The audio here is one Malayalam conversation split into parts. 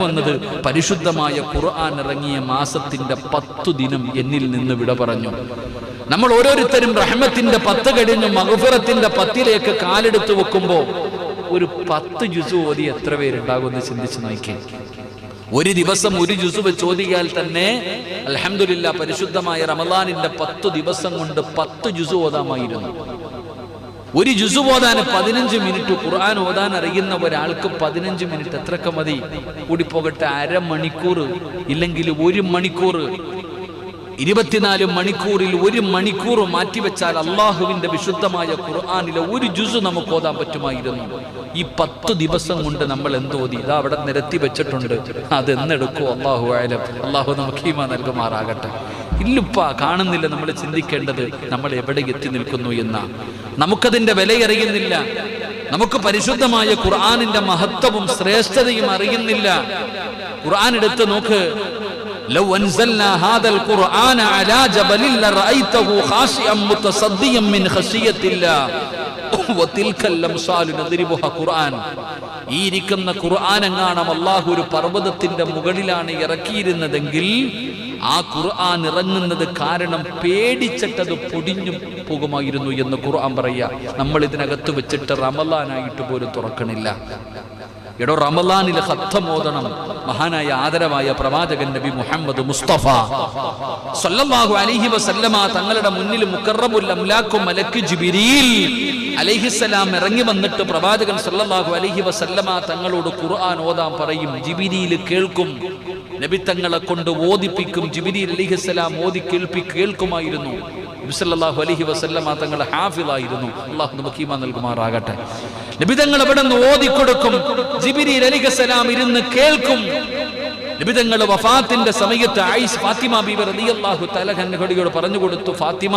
വന്നത് പരിശുദ്ധമായ ഖുർആൻ ഇറങ്ങിയ മാസത്തിന്റെ 10 ദിനം എന്നിൽ നിന്ന് വിട പറഞ്ഞു. നമ്മൾ ഓരോരുത്തരും റഹ്മത്തിന്റെ 10 കഴിഞ്ഞ് മഗ്ഫിറത്തിന്റെ 10ലേക്ക് കാലെടുത്ത് വെക്കുമ്പോൾ ഒരു 10 ജുസു ഓതി എത്ര പേരുണ്ടാകുമെന്ന് ചിന്തിച്ച് നോക്കിയേ. ഒരു ദിവസം ഒരു ജുസു വെച്ച് ഓതിയാൽ തന്നെ അൽഹംദുലില്ലാ പരിശുദ്ധമായ റമളാനിന്റെ 10 ദിവസം കൊണ്ട് 10 ജുസു ഓതാമായിരുന്നു. ഒരു ജുസു ഓതാൻ 15 മിനിറ്റ്, ഖുർആൻ ഓതാൻ അറിയുന്ന ഒരാൾക്ക് 15 മിനിറ്റ് എത്രയൊക്കെ മതി? കൂടിപ്പോകട്ടെ അരമണിക്കൂർ, ഇല്ലെങ്കിൽ 1 മണിക്കൂർ. 24 മണിക്കൂറിൽ 1 മണിക്കൂർ മാറ്റിവെച്ചാൽ അള്ളാഹുവിന്റെ വിശുദ്ധമായ ഖുർആനിലെ ഒരു ജുസു നമുക്ക് ഓതാൻ പറ്റുമായിരുന്നു. ഈ 10 ദിവസം കൊണ്ട് നമ്മൾ എന്തോതി? ഇതാ അവിടെ നിരത്തി വെച്ചിട്ടുണ്ട്. അതെന്നെടുക്കോ അള്ളാഹു ആലം. അള്ളാഹു നമുക്ക് ഈമാൻ നൽകുമാറാകട്ടെ. ഇല്ലുപ്പ കാണുന്നില്ല. നമ്മൾ ചിന്തിക്കേണ്ടത് നമ്മൾ എവിടെ എത്തി നിൽക്കുന്നു എന്നാ. നമുക്കതിന്റെ വിലയറിയുന്നില്ല. നമുക്ക് പരിശുദ്ധമായ ഖുർആനിന്റെ മഹത്വവും ശ്രേഷ്ഠതയും അറിയുന്നില്ല. ഖുർആൻ എടുത്ത് നോക്ക്. ലൗ അൻസൽനാ ഹാദൽ ഖുർആന അലാ ജബലിൻ ലറഅയ്തഹു ഖാശിഅൻ മുതസദ്ദിയൻ മിൻ ഖശിയത്തില്ലാഹ് വതിൽകൽ അംസാലു നദ്രിബുഹ. ഖുർആൻ, ഈ ഇരിക്കുന്ന ഖുർആൻ എങ്ങാണം അല്ലാഹു ഒരു പർവ്വതത്തിന്റെ മുകളിലാണ് ഇറക്കിയിരുന്നതെങ്കിൽ ആ ഖുർആൻ ഇറങ്ങുന്നത് കാരണം പേടിച്ചിട്ടത് പൊടിഞ്ഞു പോകുമായിരുന്നു എന്ന് ഖുർആൻ പറയാ. നമ്മൾ ഇതിനകത്ത് വെച്ചിട്ട് റമളാനായിട്ട് പോലും തുറക്കണില്ല. എടോ, റമളാനിൽ ഖത്തം ഓതണം. മഹാനായ ആദരവായ പ്രവാചകൻ നബി മുഹമ്മദ് മുസ്തഫ സല്ലല്ലാഹു അലൈഹി വസല്ലമ തങ്ങളുടെ മുന്നിൽ മുഖറബുൽ അംലാഖു മലക്ക് ജിബ്രീൽ അലൈഹിസ്സലാം ഇറങ്ങി വന്നിട്ട് പ്രവാചകൻ സല്ലല്ലാഹു അലൈഹി വസല്ലമ തങ്ങളോട് ഖുർആൻ ഓതാൻ പറയും. ജിബ്രീൽ കേൾക്കും. നബി തങ്ങളെ കൊണ്ട് ഓദിപ്പിക്കും. ജിബ്രീൽ അലൈഹിസ്സലാം ഓതി കേൾക്കുമായിരുന്നു. നബി സല്ലല്ലാഹു അലൈഹി വസല്ലമ തങ്ങൾ ഹാഫിളായിരുന്നു. അല്ലാഹു നമുക്ക് ഈമാൻ നൽകുമാറാകട്ടെ. നബി തങ്ങൾ അവിടെ നിന്ന് ഓതിക്കൊടുക്കും. ജിബ്രീൽ അലൈഹിസ്സലാം ഇരുന്ന് കേൾക്കും. നബി തങ്ങൾ വഫാത്തിന്റെ സമയത്ത് ഫാത്തിമ ബീവി റളിയല്ലാഹു തആല അൻഹയോട് പറഞ്ഞു കൊടുത്തു, ഫാത്തിമ,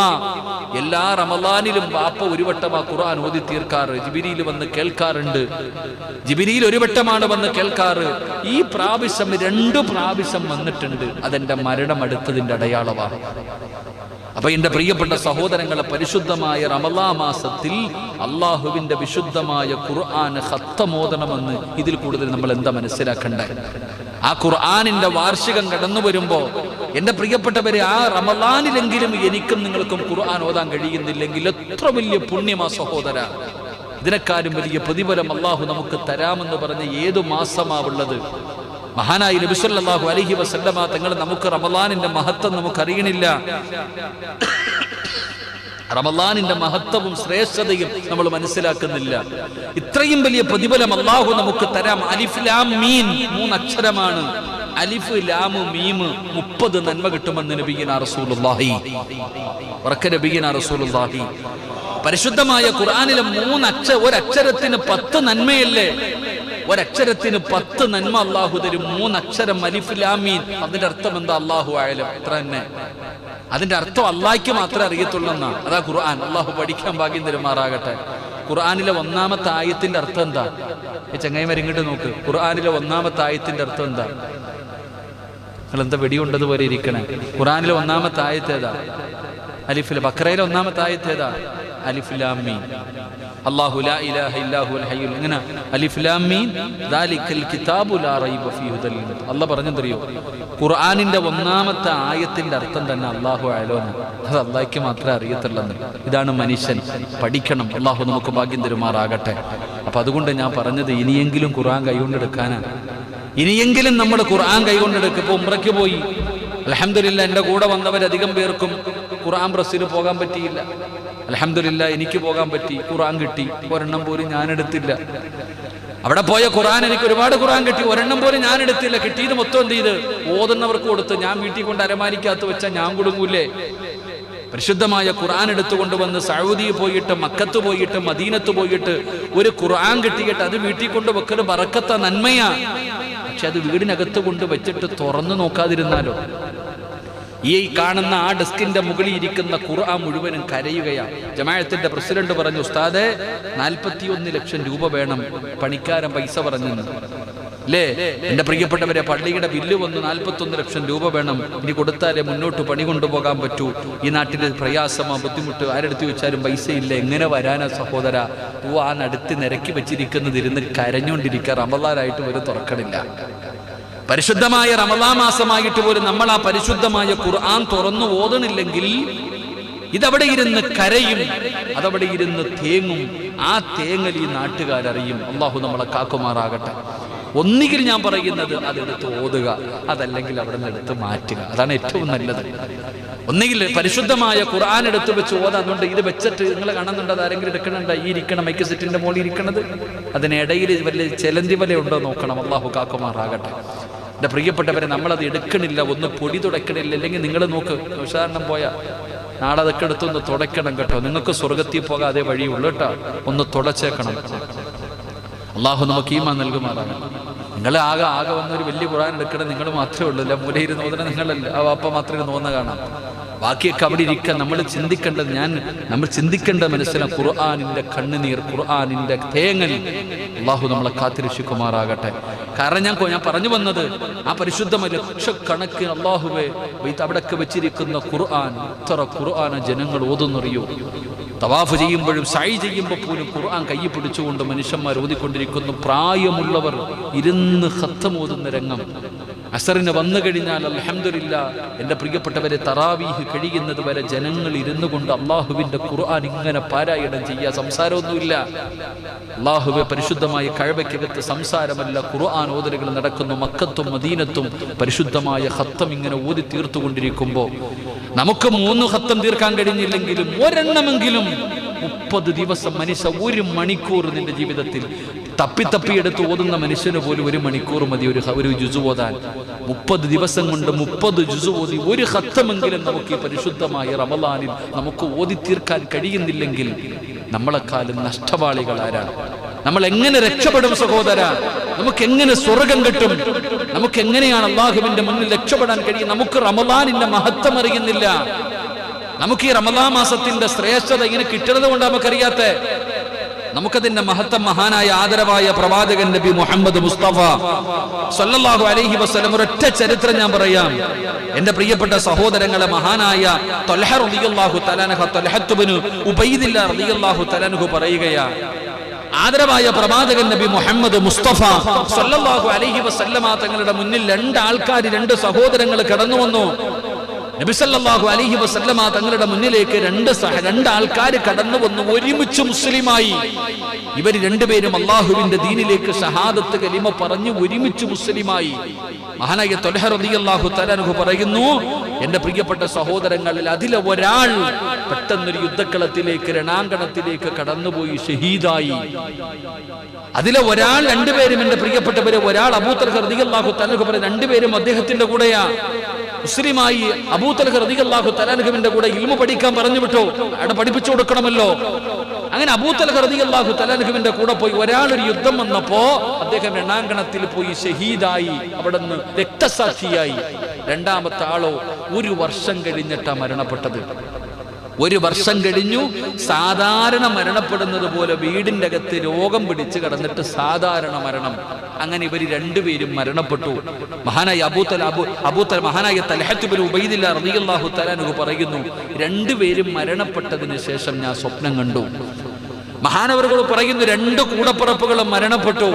എല്ലാ റമളാനിലും ബാപ്പ ഒരു വട്ടം ആ ഖുർആൻ ഓതി തീർക്കാറ്. ജിബ്രീൽ വന്ന് കേൾക്കാറുണ്ട്. ജിബ്രീൽ ഒരു വട്ടമാണ് വന്ന് കേൾക്കാറ്. ഈ പ്രാവശ്യം 2 പ്രാവശ്യം വന്നിട്ടുണ്ട്. അതെന്റെ മരണം അടുത്തതിന്റെ അടയാളമാണ്. അപ്പൊ എന്റെ പ്രിയപ്പെട്ട സഹോദരങ്ങളെ, പരിശുദ്ധമായ റമളാൻ മാസത്തിൽ അള്ളാഹുവിന്റെ വിശുദ്ധമായ ഖുർആൻ ഖത്തമോദണമെന്ന് ഇതിൽ കൂടുതൽ നമ്മൾ എന്താ മനസ്സിലാക്കണ്ടേ? ആ ഖുർആനിന്റെ വാർഷികം കടന്നു വരുമ്പോ എന്റെ പ്രിയപ്പെട്ടവരെ, ആ റമളാനിലെങ്കിലും എനിക്കും നിങ്ങൾക്കും ഖുർആൻ ഓതാൻ കഴിയുന്നില്ലെങ്കിൽ എത്ര വലിയ പുണ്യമാ സഹോദര. ഇതിനെക്കാളും വലിയ പ്രതിഫലം അള്ളാഹു നമുക്ക് തരാമെന്ന് പറഞ്ഞ ഏതു മാസമാവുള്ളത്? മഹാനായ നബി സല്ലല്ലാഹു അലൈഹി വസല്ലമ തങ്ങൾ നമുക്ക് റമളാനിന്റെ മഹത്വം നമുക്കറിയണില്ല. റമളാനിന്റെ മഹത്വവും ശ്രേഷ്ഠതയും നമ്മൾ മനസ്സിലാക്കുന്നില്ല. ഇത്രയും വലിയ പ്രതിഫലം അല്ലാഹു നമുക്ക് തരാം. അലിഫ് ലാം മീം 3 അക്ഷരമാണ്. അലിഫ് ലാം മീം 30 നന്മ കിട്ടുമെന്ന് നബിയിനാ റസൂലുള്ളാഹി നബിയിനാ റസൂലുള്ളാഹി. പരിശുദ്ധമായ ഖുർആനിലെ 3 ഒരക്ഷരത്തിന് 10 നന്മയല്ലേ? ഒരക്ഷരത്തിന് 10 നന്മ അല്ലാഹു തരും. 3 അക്ഷരം അലിഫ് ലാം മീം. അതിന്റെ അർത്ഥം എന്താ? അല്ലാഹു അഅലം. അത്ര തന്നെ. അതിന്റെ അർത്ഥം അള്ളാഹ്ക്ക് മാത്രമേ അറിയത്തുള്ളൂ എന്നാണ്. അതാ ഖുർആൻ. അള്ളാഹു പഠിക്കാൻ ഭാഗ്യം തരുമാറാകട്ടെ. ഖുർആനിലെ 1-ാമത്തെ ആയത്തിന്റെ അർത്ഥം എന്താ? ഈ ചങ്ങായിമാർ ഇങ്ങോട്ട് നോക്ക്. ഖുർആനിലെ 1-ാമത്തെ ആയത്തിന്റെ അർത്ഥം എന്താ? നിങ്ങൾ എന്താ വെടിയുണ്ടതുപോലെ ഇരിക്കണേ? ഖുർആനിലെ 1-ാമത്തെ ആയത്ത് ഏതാ? അലിഫിൽ. ബഖറയിലെ 1-ാമത്തെ ആയത്ത് ഏതാ? അലിഫ് ലാം മീം. അല്ലാഹു ലാ ഇലാഹ ഇല്ലാ ഹുവൽ ഹയ്യുൽ. ഇങ്ങനെ അലിഫ് ലാം മീം ദാലിക്കൽ കിതാബു ലാ റൈബ ഫീഹി ഹുദൽ ലിൽ. അല്ലാഹു പറഞ്ഞെന്തറിയോ? ഖുർആനിന്റെ 1-ാമത്തെ ആയത്തിന്റെ അർത്ഥം തന്നെ അല്ലാഹു അഅലം. അത് അല്ലാഹ്ക്ക് മാത്രമേ അറിയത്തുള്ളൂ. ഇതാണ് മനുഷ്യൻ. പഠിക്കണം. അല്ലാഹു നമുക്ക് ഭാഗ്യം തരുമാറാകട്ടെ. അപ്പൊ അതുകൊണ്ട് ഞാൻ പറഞ്ഞത്, ഇനിയെങ്കിലും ഖുർആൻ കൈകൊണ്ടെടുക്കാനാണ്. ഇനിയെങ്കിലും നമ്മൾ ഖുർആൻ കൈകൊണ്ടെടുക്കും. ഇപ്പൊ ഉംറയ്ക്ക് പോയി, അൽഹംദുലില്ലാ എന്റെ കൂടെ വന്നവരധികം പേർക്കും ഖുർആൻ പ്രസ്സിന് പോകാൻ പറ്റിയില്ല. അൽഹംദുലില്ലാ എനിക്ക് പോകാൻ പറ്റി. ഖുർആൻ കിട്ടി. ഒരെണ്ണം പോലും ഞാൻ എടുത്തില്ല. അവിടെ പോയ ഖുർആൻ എനിക്ക് ഒരുപാട് ഖുർആൻ കിട്ടി. ഒരെണ്ണം പോലും ഞാൻ എടുത്തില്ല. കിട്ടിയത് മൊത്തം എന്ത് ചെയ്ത് ഓതുന്നവർക്ക് കൊടുത്ത്. ഞാൻ വീട്ടിൽ കൊണ്ട് അരമാനിക്കകത്ത് വെച്ചാൽ ഞാൻ കുടുങ്ങൂലേ? പരിശുദ്ധമായ ഖുർആൻ എടുത്തുകൊണ്ട് വന്ന് സൗദി പോയിട്ട്, മക്കത്ത് പോയിട്ട്, മദീനത്ത് പോയിട്ട് ഒരു ഖുർആൻ കിട്ടിയിട്ട് അത് വീട്ടിൽ കൊണ്ട് വെക്കല് ബറക്കത്ത, നന്മയാ. പക്ഷെ അത് വീടിനകത്ത് കൊണ്ട് വെച്ചിട്ട് തുറന്നു നോക്കാതിരുന്നാലോ? ഈ കാണുന്ന ആ ഡെസ്കിന്റെ മുകളിൽ ഇരിക്കുന്ന ഖുർആൻ മുഴുവനും കരയുകയാണ്. ജമാഅത്തിന്റെ പ്രസിഡന്റ് പറഞ്ഞു, ഉസ്താദേ 41 ലക്ഷം രൂപ വേണം, പണിക്കാരൻ പൈസ പറഞ്ഞു അല്ലേ? എന്റെ പ്രിയപ്പെട്ടവരെ, പള്ളിയുടെ ബില്ല് വന്നു 41 ലക്ഷം രൂപ വേണം. ഇനി കൊടുത്താലേ മുന്നോട്ട് പണി കൊണ്ടുപോകാൻ പറ്റൂ. ഈ നാട്ടിലെ പ്രയാസമോ ബുദ്ധിമുട്ട് ആരെടുത്ത് വെച്ചാലും പൈസ ഇല്ല. എങ്ങനെ വരാനാ സഹോദര? ആ നടുത്ത് നിരക്കി വെച്ചിരിക്കുന്നത് ഇരുന്ന് കരഞ്ഞുകൊണ്ടിരിക്കുക. റമളാനായിട്ട് വരെ തുറക്കണില്ല. പരിശുദ്ധമായ റമളാൻ മാസമായിട്ട് പോലും നമ്മൾ ആ പരിശുദ്ധമായ ഖുർആൻ തുറന്നു ഓതണില്ലെങ്കിൽ ഇതവിടെ ഇരുന്ന് കരയും, അതവിടെ ഇരുന്ന് തേങ്ങും. ആ തേങ്ങൽ ഈ നാട്ടുകാരറിയും. അള്ളാഹു നമ്മളെ കാക്കുമാറാകട്ടെ. ഒന്നുകിൽ ഞാൻ പറയുന്നത് അതെടുത്ത് ഓതുക, അതല്ലെങ്കിൽ അവിടെ നിന്ന് എടുത്ത് മാറ്റുക. അതാണ് ഏറ്റവും നല്ലത്. ഒന്നുകിൽ പരിശുദ്ധമായ ഖുർആൻ എടുത്ത് വെച്ച് ഓതാ. അതുകൊണ്ട് ഇത് വെച്ചിട്ട് നിങ്ങൾ കാണുന്നുണ്ട്, അത് ആരെങ്കിലും എടുക്കണുണ്ട്? ഈ ഇരിക്കണം മൈക്ക് സെറ്റിന്റെ മുകളിൽ ഇരിക്കണത്, അതിനിടയിൽ വല്ല ചെലന്തി വല ഉണ്ടോ നോക്കണം. അള്ളാഹു കാക്കുമാറാകട്ടെ. എൻ്റെ പ്രിയപ്പെട്ടവരെ, നമ്മളത് എടുക്കണില്ല, ഒന്ന് പൊടി തുടക്കണില്ല. അല്ലെങ്കിൽ നിങ്ങൾ നോക്ക്, ഉദാഹരണം പോയാ നാളെ അതൊക്കെ എടുത്തൊന്ന് തുടയ്ക്കണം കേട്ടോ. നിങ്ങൾക്ക് സ്വർഗത്തിൽ പോകാൻ അതേ വഴിയുള്ളൂ കേട്ടോ. ഒന്ന് തുടച്ചേക്കണം. അള്ളാഹു നമുക്ക് ഈമാൻ നൽകുമാറാണ്. നിങ്ങൾ ആകെ വന്നൊരു വലിയ ഖുർആൻ എടുക്കണം നിങ്ങൾ മാത്രമേ ഉള്ളൂ. അല്ല മൂലയിൽ നോദന നിങ്ങളല്ല, ആ വാപ്പ മാത്രമേ നോന്ന കാണാം. ബാക്കിയൊക്കെ അവിടെ ഇരിക്കാൻ നമ്മൾ ചിന്തിക്കേണ്ടത്, നമ്മൾ ചിന്തിക്കേണ്ട മനസ്സിലാണ് ഖുർആനിന്റെ കണ്ണുനീർ, ഖുർആനിന്റെ തേങ്ങൽ. അള്ളാഹു നമ്മളെ കാത്തിരക്ഷിക്കുമാറാകട്ടെ. കാരണം ഞാൻ പറഞ്ഞു വന്നത്, ആ പരിശുദ്ധമായ ലക്ഷക്കണക്കിന് അള്ളാഹുവെ അവിടൊക്കെ വെച്ചിരിക്കുന്ന ഖുർആൻ, ഇത്ര ഖുർആന ജനങ്ങൾ ഓതുന്നറിയോ? തവാഫ് ചെയ്യുമ്പോഴും സഅയ് ചെയ്യുമ്പോൾ പോലും ഖുർആൻ കൈ പിടിച്ചുകൊണ്ട് മനുഷ്യന്മാർ ഓതിക്കൊണ്ടിരിക്കുന്നു. പ്രായമുള്ളവർ ഇരുന്ന് ഖത്തം ഓതുന്ന രംഗം. അസറിന് വന്നു കഴിഞ്ഞാൽ അൽഹംദുലില്ലാ, എൻ്റെ പ്രിയപ്പെട്ടവരെ, തറാവീഹ് കഴിയുന്നത് വരെ ജനങ്ങൾ ഇരുന്നു കൊണ്ട് അള്ളാഹുവിൻ്റെ ഖുർആൻ ഇങ്ങനെ പാരായണം ചെയ്യുക. സംസാരമൊന്നുമില്ല. അള്ളാഹുവെ പരിശുദ്ധമായ കഅബയ്ക്കകത്ത് സംസാരമല്ല, ഖുർആൻ ഓതലുകൾ നടക്കുന്നു. മക്കത്തും മദീനത്തും പരിശുദ്ധമായ ഖത്തം ഇങ്ങനെ ഓതി തീർത്തുകൊണ്ടിരിക്കുമ്പോൾ നമുക്ക് 3 ഖത്തം തീർക്കാൻ കഴിഞ്ഞില്ലെങ്കിലും ഒരെണ്ണമെങ്കിലും 30 ദിവസം മനുഷ്യ 1 മണിക്കൂർ നിന്റെ ജീവിതത്തിൽ തപ്പിയെടുത്ത് ഓതുന്ന മനുഷ്യന് പോലും 1 മണിക്കൂർ മതി ഒരു ജുസു ഓതാൻ. 30 ദിവസം കൊണ്ട് 30 ജുസു ഓതി ഒരു ഖത്തമെങ്കിലും നമുക്ക് ഈ പരിശുദ്ധമായ റമളാനിൽ നമുക്ക് ഓതി തീർക്കാൻ കഴിയുന്നില്ലെങ്കിൽ നമ്മളെക്കാളും നഷ്ടവാളികൾ ആരാണ്? നമ്മൾ എങ്ങനെ രക്ഷപ്പെടും സഹോദര? നമുക്ക് എങ്ങനെ സ്വർഗം കിട്ടും? നമുക്ക് എങ്ങനെയാണ് അള്ളാഹുവിന്റെ മുന്നിൽ രക്ഷപ്പെടാൻ കഴിയും? നമുക്ക് റമളാനിന്റെ മഹത്വം അറിയുന്നില്ല. നമുക്ക് ഈ റമളാൻ മാസത്തിന്റെ ശ്രേഷ്ഠത ഇങ്ങനെ കിട്ടുന്നത് കൊണ്ട് നമുക്കറിയാത്ത, നമുക്കതിന്റെ മഹത്വം മഹാനായ ആദരവായ പ്രവാചകൻ നബി മുഹമ്മദ് മുസ്തഫ സല്ലല്ലാഹു അലൈഹി വസല്ലം ഒരൊറ്റ ചരിത്രം ഞാൻ പറയാം. എന്റെ പ്രിയപ്പെട്ട സഹോദരങ്ങളെ, മഹാനായ ത്വൽഹ റളിയല്ലാഹു തആല അൻഹു, ത്വൽഹത്ത് ഇബ്നു ഉബൈദില്ലാഹ് റളിയല്ലാഹു തആല അൻഹു പറയുകയാ, ആദരവായ പ്രവാചകൻ നബി മുഹമ്മദ് മുസ്തഫ സല്ലല്ലാഹു അലൈഹി വസല്ലമ തങ്ങളുടെ മുന്നിൽ 2 ആൾക്കാർ, 2 സഹോദരങ്ങൾ കടന്നു വന്നു. നബി സല്ലല്ലാഹു അലൈഹി വസല്ലമ തങ്ങളുടെ മുന്നിലേക്ക് 2 ആൾക്കാർ കടന്നു വന്നു, ഒരുമിച്ച് മുസ്ലിമായി. ഇവർ 2 പേരും അള്ളാഹുവിന്റെ ദീനിലേക്ക് ഷഹാദത്ത് കലിമ പറഞ്ഞു ഒരുമിച്ച് മുസ്ലിമായി. മഹാനായ ത്വൽഹ റളിയല്ലാഹു തആല അൻഹു പറയുന്നു, എന്റെ പ്രിയപ്പെട്ട സഹോദരങ്ങളിൽ അതിലെ ഒരാൾ പെട്ടെന്നൊരു യുദ്ധക്കളത്തിലേക്ക്, രണാങ്കണത്തിലേക്ക് കടന്നുപോയി ഷഹീദായി. അതിലെ ഒരാൾ, 2 പേരും എന്റെ പ്രിയപ്പെട്ടവരെ, ഒരാൾ അബൂ തൽഹ റളിയല്ലാഹു തആല അൻഹു പറയും, 2 പേരും അദ്ദേഹത്തിന്റെ കൂടെയാ മുസ്ലിമായി. അബൂ തൽഹ റളിയല്ലാഹു തആല അൻഹുവിന്റെ കൂടെ ഇൽമു പഠിക്കാൻ പറഞ്ഞു വിട്ടു. അവിടെ പഠിപ്പിച്ചു കൊടുക്കണമല്ലോ. അങ്ങനെ അബൂ തൽഹ റളിയല്ലാഹു തആല അൻഹുവിന്റെ കൂടെ പോയി. ഒരാൾ ഒരു യുദ്ധം വന്നപ്പോ അദ്ദേഹം രണാങ്കണത്തിൽ പോയി ഷഹീദായി, അവിടെ നിന്ന് രക്തസാക്ഷിയായി. രണ്ടാമത്തെ ആളോ 1 വർഷം കഴിഞ്ഞിട്ടാ മരണപ്പെട്ടത്. 1 വർഷം കഴിഞ്ഞു. സാധാരണ മരണപ്പെടുന്നത് പോലെ വീടിന്റെ അകത്ത് രോഗം പിടിച്ച് കിടന്നിട്ട് സാധാരണ മരണം. അങ്ങനെ ഇവർ 2 പേരും മരണപ്പെട്ടു. മഹാനായ മഹാനായ തൽഹത്ത് ഇബ്നു ഉബൈദില്ലാഹ് റളിയല്ലാഹു തആല അൻഹു പറയുന്നു, 2 പേരും മരണപ്പെട്ടതിന് ശേഷം ഞാൻ സ്വപ്നം കണ്ടു. മഹാനവറുകൾ പറയുന്നു, 2 കൂടപ്പിറപ്പുകളും മരണപ്പെട്ടു.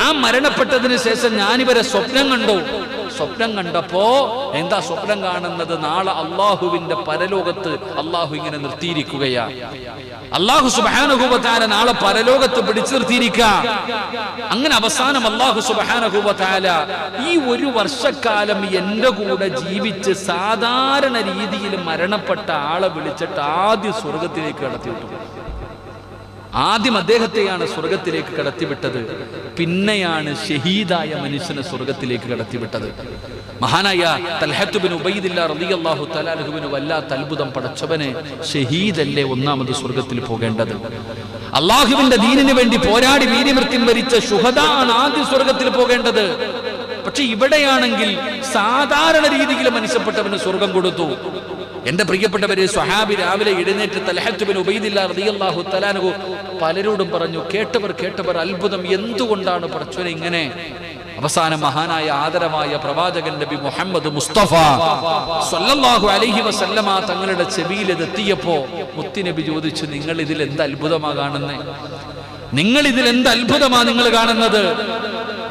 ആ മരണപ്പെട്ടതിന് ശേഷം ഞാനിവരെ സ്വപ്നം കണ്ടു. സ്വപ്നം കണ്ടപ്പോ എന്താ സ്വപ്നം കാണുന്നത്? നാളെ അള്ളാഹുവിന്റെ പരലോകത്ത് അള്ളാഹു ഇങ്ങനെ നിർത്തിയിരിക്കുകയാ. അള്ളാഹു സുബ്ഹാനഹു വ തആല നാളെ പരലോകത്ത് പിടിച്ചു നിർത്തിയിരിക്കുക. അങ്ങനെ അവസാനം അള്ളാഹു സുബ്ഹാനഹു വ തആല ഈ 1 വർഷക്കാലം എന്റെ കൂടെ ജീവിച്ച് സാധാരണ രീതിയിൽ മരണപ്പെട്ട ആളെ വിളിച്ചിട്ട് ആദ്യം സ്വർഗത്തിലേക്ക് കടത്തിവിട്ടു. ആദ്യം അദ്ദേഹത്തെയാണ് സ്വർഗത്തിലേക്ക് കടത്തിവിട്ടത്. പിന്നെയാണ് ഷഹീദായ മനുഷ്യനെ സ്വർഗത്തിലേക്ക് കടത്തിവിട്ടത്. മഹാനായ തൽഹത്ത് ഇബ്നു ഉബൈദില്ലാഹ് റളിയല്ലാഹു തആല അൻഹുവിന് വല്ലാത്ത അത്ഭുതം. പടച്ചവനെ, ഷഹീദല്ലേ ഒന്നാമത് സ്വർഗത്തിൽ പോകേണ്ടത്? അള്ളാഹുവിന്റെ ദീനിന് വേണ്ടി പോരാടി വീരമൃത്യു വരിച്ച ശുഹദാണ് ആദ്യം സ്വർഗത്തിൽ പോകേണ്ടത്. പക്ഷെ ഇവിടെയാണെങ്കിൽ സാധാരണ രീതിയിൽ മനുഷ്യപ്പെട്ടവന് സ്വർഗം കൊടുത്തു. എന്റെ പ്രിയപ്പെട്ടവരെ, സ്വഹാബി രാവിലെ എഴുന്നേറ്റ് തൽഹത്ത് ഇബ്നു ഉബൈദില്ലാഹ് റളിയല്ലാഹു തആല അൻഹു പലരോടും പറഞ്ഞു, കേട്ടവർ അത്ഭുതം, എന്തുകൊണ്ടാണ് പടച്ചവനെ ഇങ്ങനെ? അവസാനം മഹാനായ ആദരവായ പ്രവാചകൻ നബി മുഹമ്മദ് മുസ്തഫ സല്ലല്ലാഹു അലൈഹി വസല്ലമ തങ്ങളുടെ ചെവിയിൽ എത്തിയപ്പോ മുത്തുനബി ചോദിച്ചു, നിങ്ങൾ ഇതിൽ എന്ത് അത്ഭുതമാ കാണുന്നേ? നിങ്ങൾ ഇതിൽ എന്ത് അത്ഭുതമാ നിങ്ങൾ കാണുന്നത്?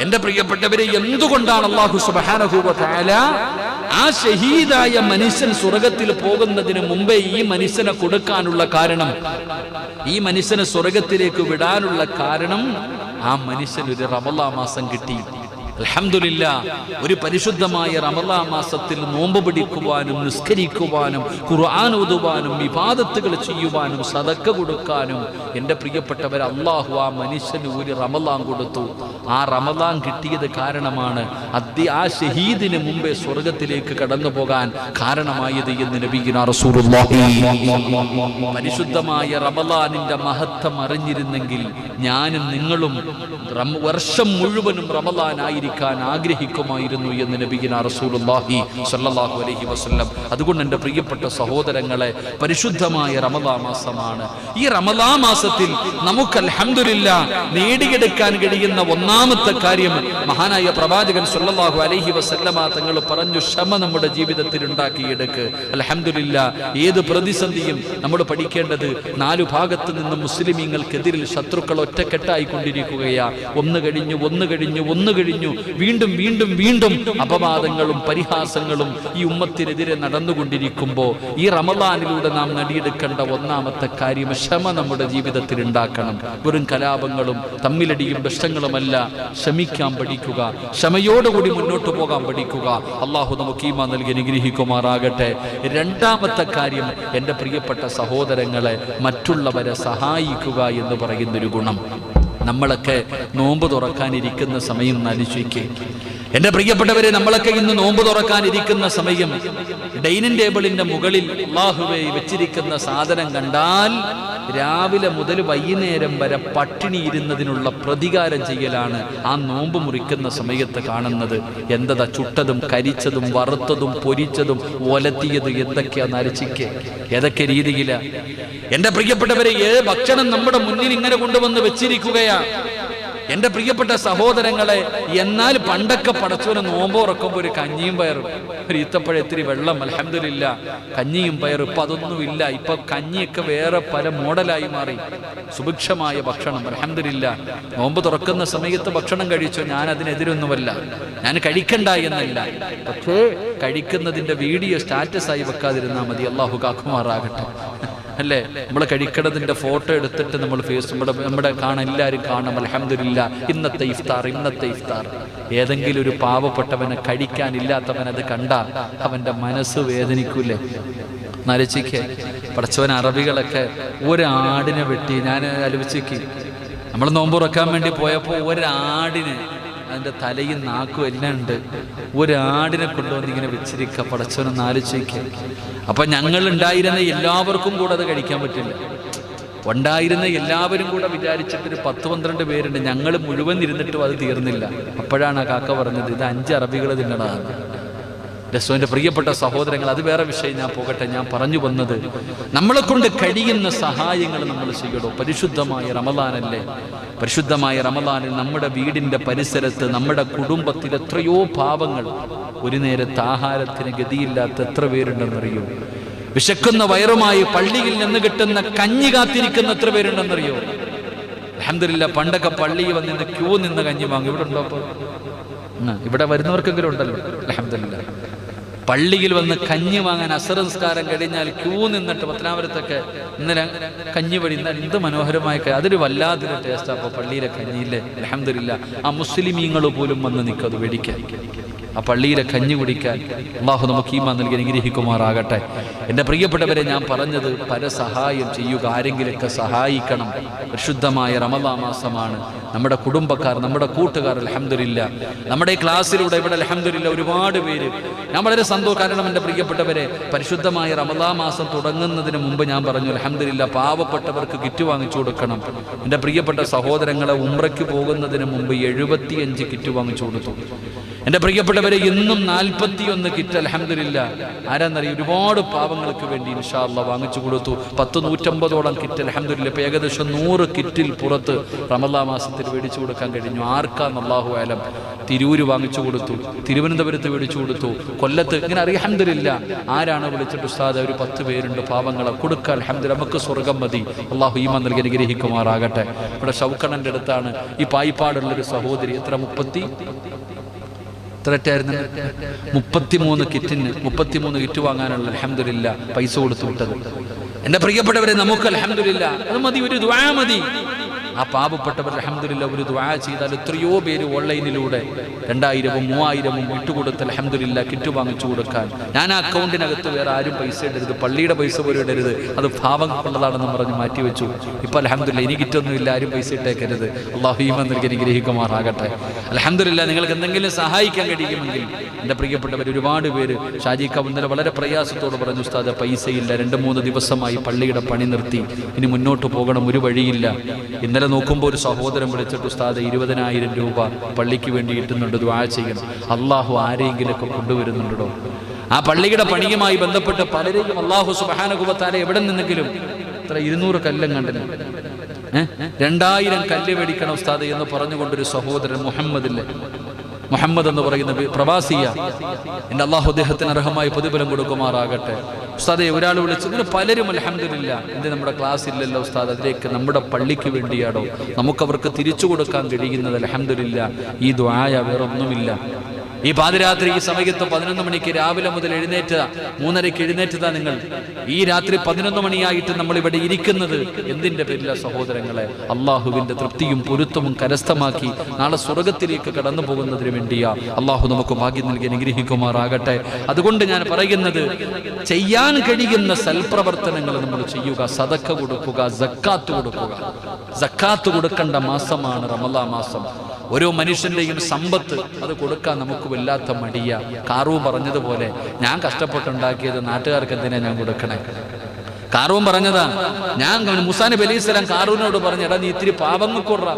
എന്റെ പ്രിയപ്പെട്ടവരെ, എന്തുകൊണ്ടാണ് അല്ലാഹു സുബ്ഹാനഹു വ തആല ആ ഷഹീദായ മനുഷ്യൻ സ്വർഗത്തിൽ പോകുന്നതിന് മുമ്പേ ഈ മനുഷ്യനെ കൊടുക്കാനുള്ള കാരണം, ഈ മനുഷ്യനെ സ്വർഗത്തിലേക്ക് വിടാനുള്ള കാരണം, ആ മനുഷ്യൻ ഒരു റമളാൻ മാസം കിട്ടി. അൽഹംദുലില്ലാഹ്, ഒരു പരിശുദ്ധമായ റമളാൻ മാസത്തിൽ നോമ്പ് പിടിക്കുവാനും നിസ്കരിക്കുവാനും ഖുർആൻ ഓതുവാനും ഇബാദത്തുകൾ ചെയ്യുവാനും സദക്ക കൊടുക്കാനും എൻ്റെ പ്രിയപ്പെട്ടവർ അല്ലാഹു ആ മനുഷ്യന് ഒരു റമളാൻ കൊടുത്തു. ആ റമളാൻ കിട്ടിയത് കാരണമാണ് ആ ഷഹീദിന് മുമ്പേ സ്വർഗത്തിലേക്ക് കടന്നു പോകാൻ കാരണമായത് എന്ന് നബിയുനാ റസൂലുള്ളാഹി. പരിശുദ്ധമായ റമളാനിന്റെ മഹത്വം അറിഞ്ഞിരുന്നെങ്കിൽ ഞാനും നിങ്ങളും വർഷം മുഴുവനും റമളാനായി ആഗ്രഹിക്കുമായിരുന്നു എന്ന് നബിയുനാ റസൂലുള്ളാഹി സ്വല്ലല്ലാഹു അലൈഹി വസല്ലം. അതുകൊണ്ട് എൻ്റെ പ്രിയപ്പെട്ട സഹോദരങ്ങളെ, പരിശുദ്ധമായ റമളാൻ മാസമാണ്. ഈ റമളാൻ മാസത്തിൽ നമുക്ക് അൽഹംദുലില്ലാഹ് നേടിയെടുക്കാൻ കഴിയുന്ന ഒന്നാമത്തെ കാര്യം, മഹാനായ പ്രവാചകൻ സ്വല്ലല്ലാഹു അലൈഹി വസല്ലമ തങ്ങൾ പറഞ്ഞു, ക്ഷമ നമ്മുടെ ജീവിതത്തിൽ ഉണ്ടാക്കിയെടുക്ക്. അൽഹംദുലില്ലാഹ്, ഏത് പ്രതിസന്ധിയും നമ്മൾ പഠിക്കേണ്ടത് 4 ഭാഗത്ത് നിന്ന് മുസ്ലിമീങ്ങൾക്കെതിരിൽ ശത്രുക്കൾ ഒറ്റക്കെട്ടായിക്കൊണ്ടിരിക്കുകയാ. ഒന്ന് കഴിഞ്ഞു വീണ്ടും വീണ്ടും വീണ്ടും അപവാദങ്ങളും പരിഹാസങ്ങളും ഈ ഉമ്മത്തിനെതിരെ നടന്നുകൊണ്ടിരിക്കുമ്പോൾ ഈ റമളാനിലൂടെ നാം നേടിയെടുക്കേണ്ട ഒന്നാമത്തെ കാര്യം, ക്ഷമ നമ്മുടെ ജീവിതത്തിൽ ഉണ്ടാക്കണം. വെറും കലാപങ്ങളും തമ്മിലടിയും പ്രശ്നങ്ങളുമല്ല, ക്ഷമിക്കാൻ പഠിക്കുക, ക്ഷമയോടുകൂടി മുന്നോട്ട് പോകാൻ പഠിക്കുക. അള്ളാഹു നമുക്ക് ഈമാൻ നൽകി അനുഗ്രഹിക്കുമാറാകട്ടെ. രണ്ടാമത്തെ കാര്യം, എൻ്റെ പ്രിയപ്പെട്ട സഹോദരങ്ങളെ, മറ്റുള്ളവരെ സഹായിക്കുക എന്ന് പറയുന്നൊരു ഗുണം. നമ്മളൊക്കെ നോമ്പ് തുറക്കാനിരിക്കുന്ന സമയം ആലോചിക്കുക. എൻ്റെ പ്രിയപ്പെട്ടവരെ, നമ്മളൊക്കെ ഇന്ന് നോമ്പ് തുറക്കാനിരിക്കുന്ന സമയം ഡൈനിങ് ടേബിളിന്റെ മുകളിൽ അല്ലാഹുവേ വെച്ചിരിക്കുന്ന സാധനം കണ്ടാൽ രാവിലെ മുതൽ വൈകുന്നേരം വരെ പട്ടിണി ഇരുന്നതിനുള്ള പ്രതികാരം ചെയ്യലാണ് ആ നോമ്പ് മുറിക്കുന്ന സമയത്ത് കാണുന്നത്. എന്തതാ ചുട്ടതും കരിച്ചതും വറുത്തതും പൊരിച്ചതും ഒലത്തിയതും എന്തൊക്കെയാന്ന് അരച്ചിക്ക്, ഏതൊക്കെ രീതിയില. എൻ്റെ പ്രിയപ്പെട്ടവരെ, ഭക്ഷണം നമ്മുടെ മുന്നിൽ ഇങ്ങനെ കൊണ്ടുവന്ന് വെച്ചിരിക്കുകയാ. എൻ്റെ പ്രിയപ്പെട്ട സഹോദരങ്ങളെ, എന്നാൽ പണ്ടൊക്കെ പടച്ചോനെ നോമ്പ് തുറക്കുമ്പോൾ ഒരു കഞ്ഞിയും പയറും, ഒരു ഈത്തപ്പഴത്തിരി വെള്ളം, അൽഹംദുലില്ലാ കഞ്ഞിയും പയറും. ഇപ്പം അതൊന്നുമില്ല. ഇപ്പൊ കഞ്ഞിയൊക്കെ വേറെ പല മോഡലായി മാറി. സുഭിക്ഷമായ ഭക്ഷണം, അൽഹംദുലില്ലാ. നോമ്പ് തുറക്കുന്ന സമയത്ത് ഭക്ഷണം കഴിച്ചോ, ഞാൻ അതിനെതിരൊന്നുമല്ല, ഞാൻ കഴിക്കണ്ട എന്നല്ല. പക്ഷേ കഴിക്കുന്നതിന്റെ വീഡിയോ സ്റ്റാറ്റസായി വെക്കാതിരുന്നാൽ മതി. അല്ലാഹു കാക്കുമാറാകട്ടെ. അല്ലേ, നമ്മൾ കഴിക്കണതിന്റെ ഫോട്ടോ എടുത്തിട്ട് നമ്മൾ നമ്മുടെ കാണാൻ എല്ലാവരും കാണാം. അൽഹംദുലില്ലാ, ഇന്നത്തെ ഇഫ്താർ. ഏതെങ്കിലും ഒരു പാവപ്പെട്ടവനെ, കഴിക്കാനില്ലാത്തവൻ അത് കണ്ടാൽ അവന്റെ മനസ്സ് വേദനിക്കൂലേ? നരച്ചിക്ക് പടച്ചവൻ. അറബികളൊക്കെ ഒരാടിനെ വെട്ടി, ഞാൻ ആലോചിക്ക്, നമ്മൾ നോമ്പ് തുറക്കാൻ വേണ്ടി പോയപ്പോൾ ഒരാടിന്, അതിൻ്റെ തലയും നാക്കും എല്ലാം ഉണ്ട്, ഒരാടിനെ കൊണ്ടുവന്ന് ഇങ്ങനെ വെച്ചിരിക്കുക. പടച്ചവനൊന്ന് ആലോചിക്കുക. അപ്പൊ ഞങ്ങൾ ഉണ്ടായിരുന്ന എല്ലാവർക്കും കൂടെ അത് കഴിക്കാൻ പറ്റില്ല. ഉണ്ടായിരുന്ന എല്ലാവരും കൂടെ വിചാരിച്ചിട്ടൊരു 10-12 പേരുണ്ട്. ഞങ്ങൾ മുഴുവൻ ഇരുന്നിട്ടും അത് തീർന്നില്ല. അപ്പോഴാണ് ആ കാക്ക പറഞ്ഞത്, ഇത് 5 അറബികൾ തിന്നടാന്ന്. രസോന്റെ പ്രിയപ്പെട്ട സഹോദരങ്ങൾ, അത് വേറെ വിഷയം, ഞാൻ പോകട്ടെ. ഞാൻ പറഞ്ഞു വന്നത്, നമ്മളെ കൊണ്ട് കഴിയുന്ന സഹായങ്ങൾ നമ്മൾ ചെയ്യണോ. പരിശുദ്ധമായ റമളാനല്ലേ, പരിശുദ്ധമായ റമളാനിൽ നമ്മുടെ വീടിന്റെ പരിസരത്ത്, നമ്മുടെ കുടുംബത്തിൽ എത്രയോ പാവങ്ങൾ, ഒരു നേരത്തെ ആഹാരത്തിന് ഗതിയില്ലാത്ത എത്ര പേരുണ്ടെന്നറിയോ? വിശക്കുന്ന വയറുമായി പള്ളിയിൽ നിന്ന് കിട്ടുന്ന കഞ്ഞി കാത്തിരിക്കുന്ന എത്ര പേരുണ്ടെന്നറിയോ? അൽഹംദുലില്ലാഹ്, പണ്ടൊക്കെ പള്ളിയിൽ വന്നിന്ന് ക്യൂ നിന്ന് കഞ്ഞി വാങ്ങും. ഇവിടെ ഉണ്ടോ? അപ്പോൾ ഇവിടെ വരുന്നവർക്കെങ്കിലും ഉണ്ടല്ലോ. അൽഹംദുലില്ലാഹ്, പള്ളിയിൽ വന്ന് കഞ്ഞി വാങ്ങാൻ അസർ നിസ്കാരം കഴിഞ്ഞാൽ ക്യൂ നിന്നിട്ട് പത്തനാപുരത്തൊക്കെ ഇന്നലെ കഞ്ഞി പടിന്നാൽ എന്ത് മനോഹരമായ, അതൊരു വല്ലാതൊരു ടേസ്റ്റ്. അപ്പോൾ പള്ളിയിലെ കഞ്ഞിയില്ലേ, അൽഹംദുലില്ലാഹ്, ആ മുസ്ലിമീങ്ങൾ പോലും വന്ന് നിൽക്കും അത് മേടിക്കാൻ, ആ പള്ളിയിലെ കഞ്ഞി കുടിക്കാൻ. അല്ലാഹു നമുക്ക് ഈമാൻ നൽകി അനുഗ്രഹിക്കുമാറാകട്ടെ. എൻ്റെ പ്രിയപ്പെട്ടവരെ, ഞാൻ പറഞ്ഞത് പരസഹായം ചെയ്യുക, ആരെങ്കിലൊക്കെ സഹായിക്കണം. പരിശുദ്ധമായ റമളാൻ മാസമാണ്. നമ്മുടെ കുടുംബക്കാർ, നമ്മുടെ കൂട്ടുകാർ, അൽഹംദുലില്ലാഹ്, നമ്മുടെ ക്ലാസ്സിലൂടെ ഇവിടെ അൽഹംദുലില്ലാഹ് ഒരുപാട് പേര്, ഞാൻ വളരെ സന്തോഷം. കാരണം എൻ്റെ പ്രിയപ്പെട്ടവരെ, പരിശുദ്ധമായ റമളാൻ മാസം തുടങ്ങുന്നതിന് മുമ്പ് ഞാൻ പറഞ്ഞു, അൽഹംദുലില്ലാഹ്, പാവപ്പെട്ടവർക്ക് കിറ്റ് വാങ്ങിച്ചു കൊടുക്കണം. എൻ്റെ പ്രിയപ്പെട്ട സഹോദരങ്ങളെ, ഉംറയ്ക്ക് പോകുന്നതിന് മുമ്പ് 75 കിറ്റ് വാങ്ങിച്ചു കൊടുത്തു. എൻ്റെ പ്രിയപ്പെട്ടവരെ, ഇന്നും 41 കിറ്റ് അൽഹംദുലില്ലാ ആരാന്നറിയ ഒരുപാട് പാവങ്ങൾക്ക് വേണ്ടി ഇൻഷാ അല്ലാഹ് വാങ്ങിച്ചു കൊടുത്തു. 150-150ഓളം കിറ്റ് അൽഹംദുലില്ലാ. ഇപ്പം ഏകദേശം 100 കിറ്റിൽ പുറത്ത് റമളാൻ മാസത്തിൽ മേടിച്ചു കൊടുക്കാൻ കഴിഞ്ഞു. ആർക്കാന്ന് അല്ലാഹു ആലം. തിരൂര് വാങ്ങിച്ചു കൊടുത്തു, തിരുവനന്തപുരത്ത് മേടിച്ചു കൊടുത്തു, കൊല്ലത്ത്, ഇങ്ങനെ അൽഹംദുലില്ലാ ആരാണ് വിളിച്ചിട്ട് ഉസ്താദ് ഒരു 10 പേരുണ്ട് പാവങ്ങളെ കൊടുക്കുക അൽഹംദുലില്ലാ, നമുക്ക് സ്വർഗം മതി. അല്ലാഹു ഈമാൻ നൽകി അനുഗ്രഹിക്കുമാറാകട്ടെ. ഇവിടെ ഷൗക്കണൻ്റെ അടുത്താണ് ഈ പായിപ്പാടുള്ളൊരു സഹോദരി, എത്ര 33 കിറ്റിന് 33 കിറ്റ് വാങ്ങാനുള്ള അൽഹംദുലില്ലാ പൈസ കൊടുത്തു വിട്ടത്. എൻ്റെ പ്രിയപ്പെട്ടവരെ, നമുക്ക് അൽഹംദുലില്ലാ അത് മതി, ഒരു ദുആ മതി. ആ പാവപ്പെട്ടവർ അൽഹംദുലില്ലാ ഒരു ദുആ ചെയ്താൽ എത്രയോ പേര് ഓൺലൈനിലൂടെ 2000-ഉം 3000-ഉം വിട്ടുകൊടുത്ത് അൽഹംദുലില്ലാ കിറ്റ് വാങ്ങിച്ചു കൊടുക്കാൻ. ഞാൻ ആ അക്കൗണ്ടിനകത്ത് വേറെ ആരും പൈസ ഇടരുത്, പള്ളിയുടെ പൈസ പോലും ഇടരുത്, അത് പാവങ്ങൾക്കുള്ളതാണെന്ന് പറഞ്ഞ് മാറ്റിവെച്ചു. ഇപ്പം അൽഹംദുലില്ലാ ഇനി കിറ്റൊന്നുമില്ല, ആരും പൈസ ഇട്ടേക്കരുത്. അല്ലാഹു ഈമാൻ നൽകി അനുഗ്രഹിക്കുമാറാകട്ടെ. അൽഹംദുലില്ലാ നിങ്ങൾക്ക് എന്തെങ്കിലും സഹായിക്കാൻ കഴിയുമെങ്കിൽ എൻ്റെ പ്രിയപ്പെട്ടവർ, ഒരുപാട് പേര് ഷാജിക്ക ഇന്നലെ വളരെ പ്രയാസത്തോട് പറഞ്ഞു ഉസ്താദ് പൈസയില്ല, 2-3 ദിവസമായി പള്ളിയുടെ പണി നിർത്തി, ഇനി മുന്നോട്ട് പോകണം, ഒരു വഴിയില്ല. ഇന്നലെ നോക്കുമ്പോൾ ഒരു സഹോദരൻ വിളിച്ചിട്ട് ഉസ്താദ് 20,000 രൂപ പള്ളിക്ക് വേണ്ടി ഇട്ടുന്നുണ്ട്, ദുആ ചെയ്യണം. അള്ളാഹു ആരെങ്കിലൊക്കെ കൊണ്ടുവരുന്നുണ്ടോ? ആ പള്ളിയുടെ പണിയുമായി ബന്ധപ്പെട്ട് പലരെയും അള്ളാഹു സുബ്ഹാനഹു വ തആല എവിടെ നിന്നെങ്കിലും 200 കല്ലും കണ്ടില്ല, 2000 കല്ല് മേടിക്കണം ഉസ്താദ് എന്ന് പറഞ്ഞുകൊണ്ടൊരു സഹോദരൻ മുഹമ്മദ് എന്ന് പറയുന്ന പ്രവാസിയ, എൻ്റെ അള്ളാഹു അദ്ദേഹത്തിന് അർഹമായ പ്രതിഫലം കൊടുക്കുമാറാകട്ടെ. ഉസ്താദെ ഒരാൾ വിളിച്ചു, ഇങ്ങനെ പലരും അൽഹംദുലില്ലാ എൻ്റെ നമ്മുടെ ക്ലാസ് ഇല്ലല്ലോ ഉസ്താദ്, അതിലേക്ക് നമ്മുടെ പള്ളിക്ക് വേണ്ടിയാണോ നമുക്കവർക്ക് തിരിച്ചു കൊടുക്കാൻ കഴിയുന്നത്? അൽഹംദുലില്ലാ ഈ ദുആയ വേറൊന്നുമില്ല. ഈ പാതിരാത്രി ഈ സമയത്ത് 11 മണിക്ക് രാവിലെ മുതൽ 3:30 എഴുന്നേറ്റതാ നിങ്ങൾ. ഈ രാത്രി 11 മണിയായിട്ട് നമ്മൾ ഇവിടെ ഇരിക്കുന്നത് എന്തിന്റെ പേരില സഹോദരങ്ങളെ? അള്ളാഹുവിന്റെ തൃപ്തിയും പൊരുത്തവും കരസ്ഥമാക്കി നാളെ സ്വർഗത്തിലേക്ക് കടന്നു പോകുന്നതിന് വേണ്ടിയാ. അള്ളാഹു നമുക്ക് ഭാഗ്യം നൽകി അനുഗ്രഹിക്കുമാറാകട്ടെ. അതുകൊണ്ട് ഞാൻ പറയുന്നത്, ചെയ്യാൻ കഴിയുന്ന സൽപ്രവർത്തനങ്ങൾ നമ്മൾ ചെയ്യുക. സദക്ക കൊടുക്കുക, സക്കാത്ത് കൊടുക്കുക. സക്കാത്ത് കൊടുക്കേണ്ട മാസമാണ് റമളാൻ മാസം. ഓരോ മനുഷ്യന്റെയും സമ്പത്ത് അത് കൊടുക്കാൻ നമുക്ക് വല്ലാത്ത മടിയ. കാറൂൻ പറഞ്ഞതുപോലെ, ഞാൻ കഷ്ടപ്പെട്ടുണ്ടാക്കിയത് നാട്ടുകാർക്ക് എന്തിനാ ഞാൻ കൊടുക്കണേ? കാറൂൻ പറഞ്ഞതാ, മൂസാ നബി അലൈഹി സ്വലാം കാറൂനോട് പറഞ്ഞു, എടാ നീ ഇത്തിരി പാവങ്ങൾ കൊടുറ,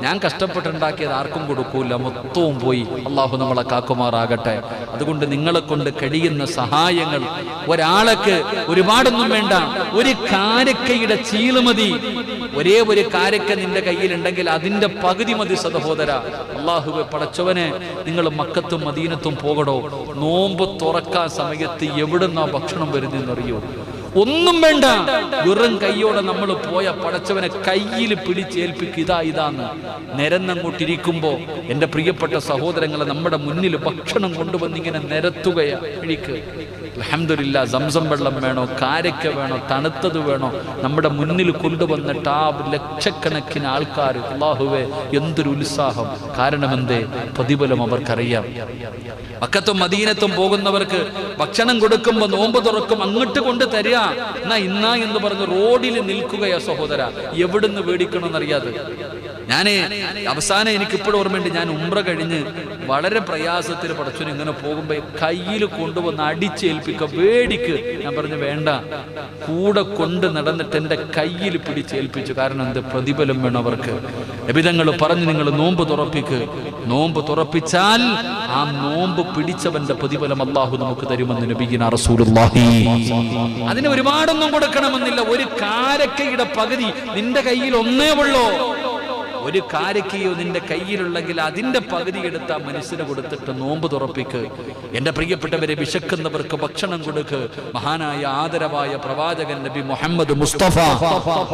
ഞാൻ കഷ്ടപ്പെട്ടുണ്ടാക്കിയത് ആർക്കും കൊടുക്കൂല, മൊത്തവും പോയി. അള്ളാഹു നമ്മളെ കാക്കുമാറാകട്ടെ. അതുകൊണ്ട് നിങ്ങളെ കൊണ്ട് കഴിയുന്ന സഹായങ്ങൾ, ഒരാൾക്ക് ഒരുപാടൊന്നും വേണ്ട, ഒരു കാരക്കയുടെ ചീള് മതി. ഒരേ ഒരു കാരക്ക നിന്റെ കയ്യിലുണ്ടെങ്കിൽ അതിന്റെ പകുതി മതി സഹോദര. അള്ളാഹുവെ പടച്ചവനെ, നിങ്ങൾ മക്കത്തും മദീനത്തും പോകടോ, നോമ്പ് തുറക്കാൻ സമയത്ത് എവിടുന്നാ ഭക്ഷണം വരുന്നതെന്നറിയോ? ഒന്നും വേണ്ട, വെറും കയ്യോടെ നമ്മൾ പോയ പടച്ചവനെ കയ്യിൽ പിടിച്ചേൽപ്പിക്കുക, ഇതാന്ന് നിരന്നങ്ങോട്ടിരിക്കുമ്പോ എൻ്റെ പ്രിയപ്പെട്ട സഹോദരങ്ങളെ, നമ്മുടെ മുന്നിൽ ഭക്ഷണം കൊണ്ടുവന്നിങ്ങനെ നിരത്തുകയാ. എനിക്ക് അൽഹംദുലില്ലാ സംസം വെള്ളം വേണോ, കാരക്ക വേണോ, തണുത്തത് വേണോ, നമ്മുടെ മുന്നിൽ കൊണ്ടുവന്നിട്ട് ആ ലക്ഷക്കണക്കിന് ആൾക്കാർ, അല്ലാഹുവേ എന്തൊരു ഉത്സാഹം! കാരണമെന്തേ? പ്രതിഫലം അവർക്കറിയാം. മക്കത്തും മദീനത്തും പോകുന്നവർക്ക് ഭക്ഷണം കൊടുക്കുമ്പോൾ നോമ്പ് തുറക്കും, അങ്ങോട്ട് കൊണ്ട് തരിക എന്നാ എന്ന് പറഞ്ഞ് റോഡിൽ നിൽക്കുകയാ സഹോദര. എവിടുന്ന് മേടിക്കണമെന്നറിയാതെ അവസാനം എനിക്കിപ്പോഴും ഓർമ്മയുണ്ട്, ഞാൻ ഉംറ കഴിഞ്ഞ് വളരെ പ്രയാസത്തിൽ പടച്ചോൻ ഇങ്ങനെ പോകുമ്പോ കയ്യിൽ കൊണ്ടുവന്ന് അടിച്ചേൽപ്പിക്കുക, വേടിക്ക്. ഞാൻ പറഞ്ഞു വേണ്ട, കൂടെ കൊണ്ട് നടന്നിട്ട് എൻ്റെ കയ്യിൽ പിടിച്ചേൽപ്പിച്ചു. കാരണം എന്ത്? പ്രതിഫലം വേണം അവർക്ക്. നബിതങ്ങൾ പറഞ്ഞു, നിങ്ങൾ നോമ്പ് തുറപ്പിക്ക്. നോമ്പ് തുറപ്പിച്ചാൽ ആ നോമ്പ് പിടിച്ചവന്റെ പ്രതിഫലം അല്ലാഹു നമുക്ക് തരുമെന്ന് നബിയിന റസൂലുള്ളാഹി. അതിന് ഒരുപാടൊന്നും കൊടുക്കണമെന്നില്ല. ഒരു കാരക്കയുടെ പകുതി നിന്റെ കയ്യിൽ ഒന്നേ ഉള്ളൂ. ഒരു കാരക്കയോ നിന്റെ കയ്യിലുണ്ടെങ്കിൽ അതിന്റെ പകുതി എടുത്ത മനസ്സിന് കൊടുത്തിട്ട് നോമ്പ് തുറപ്പിക്ക്. എൻ്റെ പ്രിയപ്പെട്ടവരെ, വിശക്കുന്നവർക്ക് ഭക്ഷണം കൊടുക്ക്. മഹാനായ ആദരവായ പ്രവാചകൻ നബി മുഹമ്മദ് മുസ്തഫ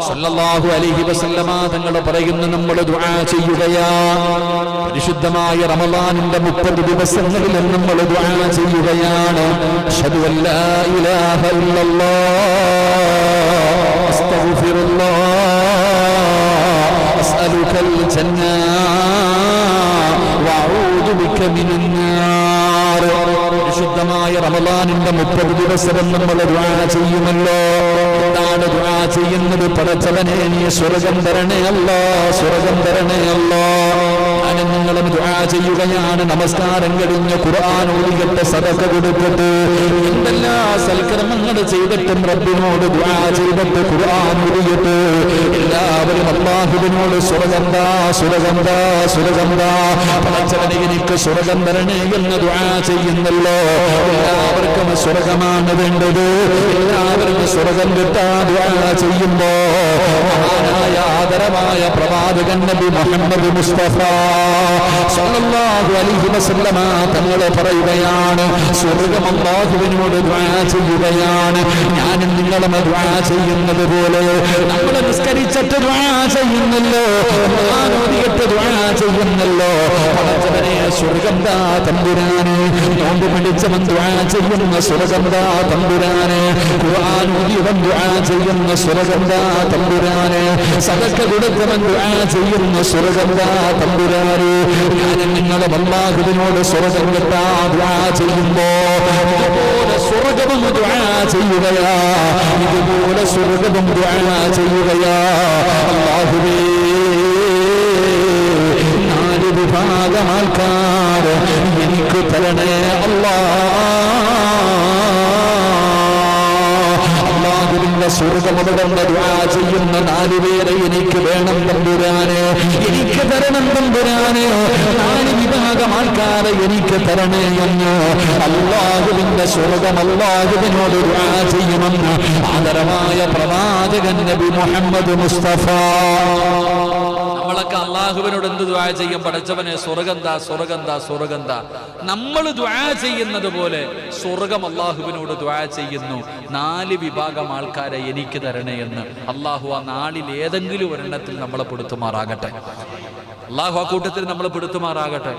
സല്ലല്ലാഹു അലൈഹി വസല്ലമ തങ്ങൾ പറയുന്നു, നമ്മൾ ദുആ ചെയ്യുകയാണ്. പരിശുദ്ധമായ റമളാനിന്റെ 30 ദിവസങ്ങളിൽ നമ്മൾ ദുആ ചെയ്യുകയാണ്. അശ്ഹദു അല്ലാ ഇലാഹ ഇല്ലല്ലാഹ് അസ്തഗ്ഫിറുല്ലാഹ് أسألك الجنة وأعوذ بك من النار. ശുദ്ധമായ റമളാനിന്റെ 30 ദിവസം നമ്മൾ ദുആ ചെയ്യുമല്ലോ. എന്താണ് ദുആ ചെയ്യുന്നത്? പടച്ചവനെ നീ സ്വർഗ്ഗം തരണേ അല്ലാഹ്, സ്വർഗ്ഗം തരണേ അല്ലാഹ്. ഞാൻ നിങ്ങളും ദുആ ചെയ്യുകയാണ്. നമസ്കാരം കഴിഞ്ഞ് ഖുർആൻ ഓതിയിട്ട് സദഖ കൊടുത്തിട്ട് എന്തെല്ലാം സൽക്കർമ്മങ്ങൾ ചെയ്തിട്ടും റബ്ബിനോട് ദുആ ചെയ്തിട്ട് ഖുർആൻ ഓതിയിട്ട് എല്ലാവരും അല്ലാഹുവിനോട് സ്വർഗ്ഗം താ, സ്വർഗ്ഗം താ, സ്വർഗ്ഗം താ, പടച്ചവനെ എനിക്ക് സ്വർഗ്ഗം തരണേ എന്ന് ദുആ ചെയ്യുന്നല്ലോ. എല്ലാവർക്കും സ്വർഗ്ഗമാണ് വേണ്ടത്. എല്ലാവർക്കും സ്വർഗ്ഗം കിട്ടാൻ ദുആ ചെയ്യുമ്പോ മഹാനായ ആദരവായ പ്രവാചകൻ നബി മുഹമ്മദ് മുസ്തഫ സല്ലല്ലാഹു അലൈഹി വസല്ലമ തങ്ങൾ പറയുകയാണ്, സ്വർഗ്ഗം അല്ലാഹുവിനോട് ദുആ ചെയ്യുകയാണ്. ഞാനും നിങ്ങളും ദുആ ചെയ്യുന്നത് പോലെ നമ്മൾ നിസ്കരിച്ചിട്ട് ദുആ ചെയ്യുന്നല്ലോ, ഖുർആൻ ഓതിയിട്ട് ദുആ ചെയ്യുന്നല്ലോ. പടച്ചവനെ സ്വർഗ്ഗം താ തമ്പുരാനെ, നോമ്പ് പിടിച്ചവൻ ദുആ ചെയ്യുന്ന സ്വർഗ്ഗം താ തമ്പുരാനെ, ഖുർആൻ ഓതിയവൻ ദുആ ചെയ്യുന്ന സ്വർഗ്ഗം താ തമ്പുരാനെ, സദഖ കൊടുത്തവൻ ദുആ ചെയ്യുന്ന സ്വർഗ്ഗം താ തമ്പുരാനെ. ഞാനും നിങ്ങളും അല്ലാഹുവിനോട് സ്വർഗ്ഗം കിട്ടാ ദുആ ചെയ്യുമ്പോ ഇതുപോലെ സ്വർഗ്ഗവും ദുആ ചെയ്യുകയാ, ഇതുപോലെ സ്വർഗ്ഗവും ദുആ ചെയ്യുകയാ. അല്ലാഹുവേ, 4 വിഭാഗം ആൾക്കാർ എനിക്ക് തരണേ അല്ലാഹുവിന്റെ സ്വർഗ്ഗമവിടെ ദുആ ചെയ്യുന്ന 4 പേരെ എനിക്ക് വേണം തമ്പുരാനെ, എനിക്ക് തരണം തമ്പുരാനെ. 4 വിഭാഗം ആൾക്കാരെ എനിക്ക് തരണേ എന്ന് അല്ലാഹുവിന്റെ സ്വർഗ്ഗം അല്ലാഹുവിനോട് ദുആ ചെയ്യുമെന്ന് ആദരവായ പ്രവാചകൻ നബി മുഹമ്മദ് മുസ്തഫ. നമ്മളൊക്കെ അള്ളാഹുവിനോട് എന്ത് ദുആ ചെയ്യും? പടച്ചവനെ സ്വർഗ്ഗം താ, സ്വർഗ്ഗം താ, സ്വർഗ്ഗം താ. നമ്മൾ ദുആ ചെയ്യുന്നത് പോലെ സ്വർഗ്ഗം അള്ളാഹുവിനോട് ദുആ ചെയ്യുന്നു, 4 വിഭാഗം ആൾക്കാരെ എനിക്ക് തരണേ എന്ന്. അള്ളാഹു ആ 4ൽ ഏതെങ്കിലും ഒരെണ്ണത്തിൽ നമ്മളെ പെടുത്തുമാറാകട്ടെ. അള്ളാഹു ആ കൂട്ടത്തിൽ നമ്മളെ പെടുത്തുമാറാകട്ടെ.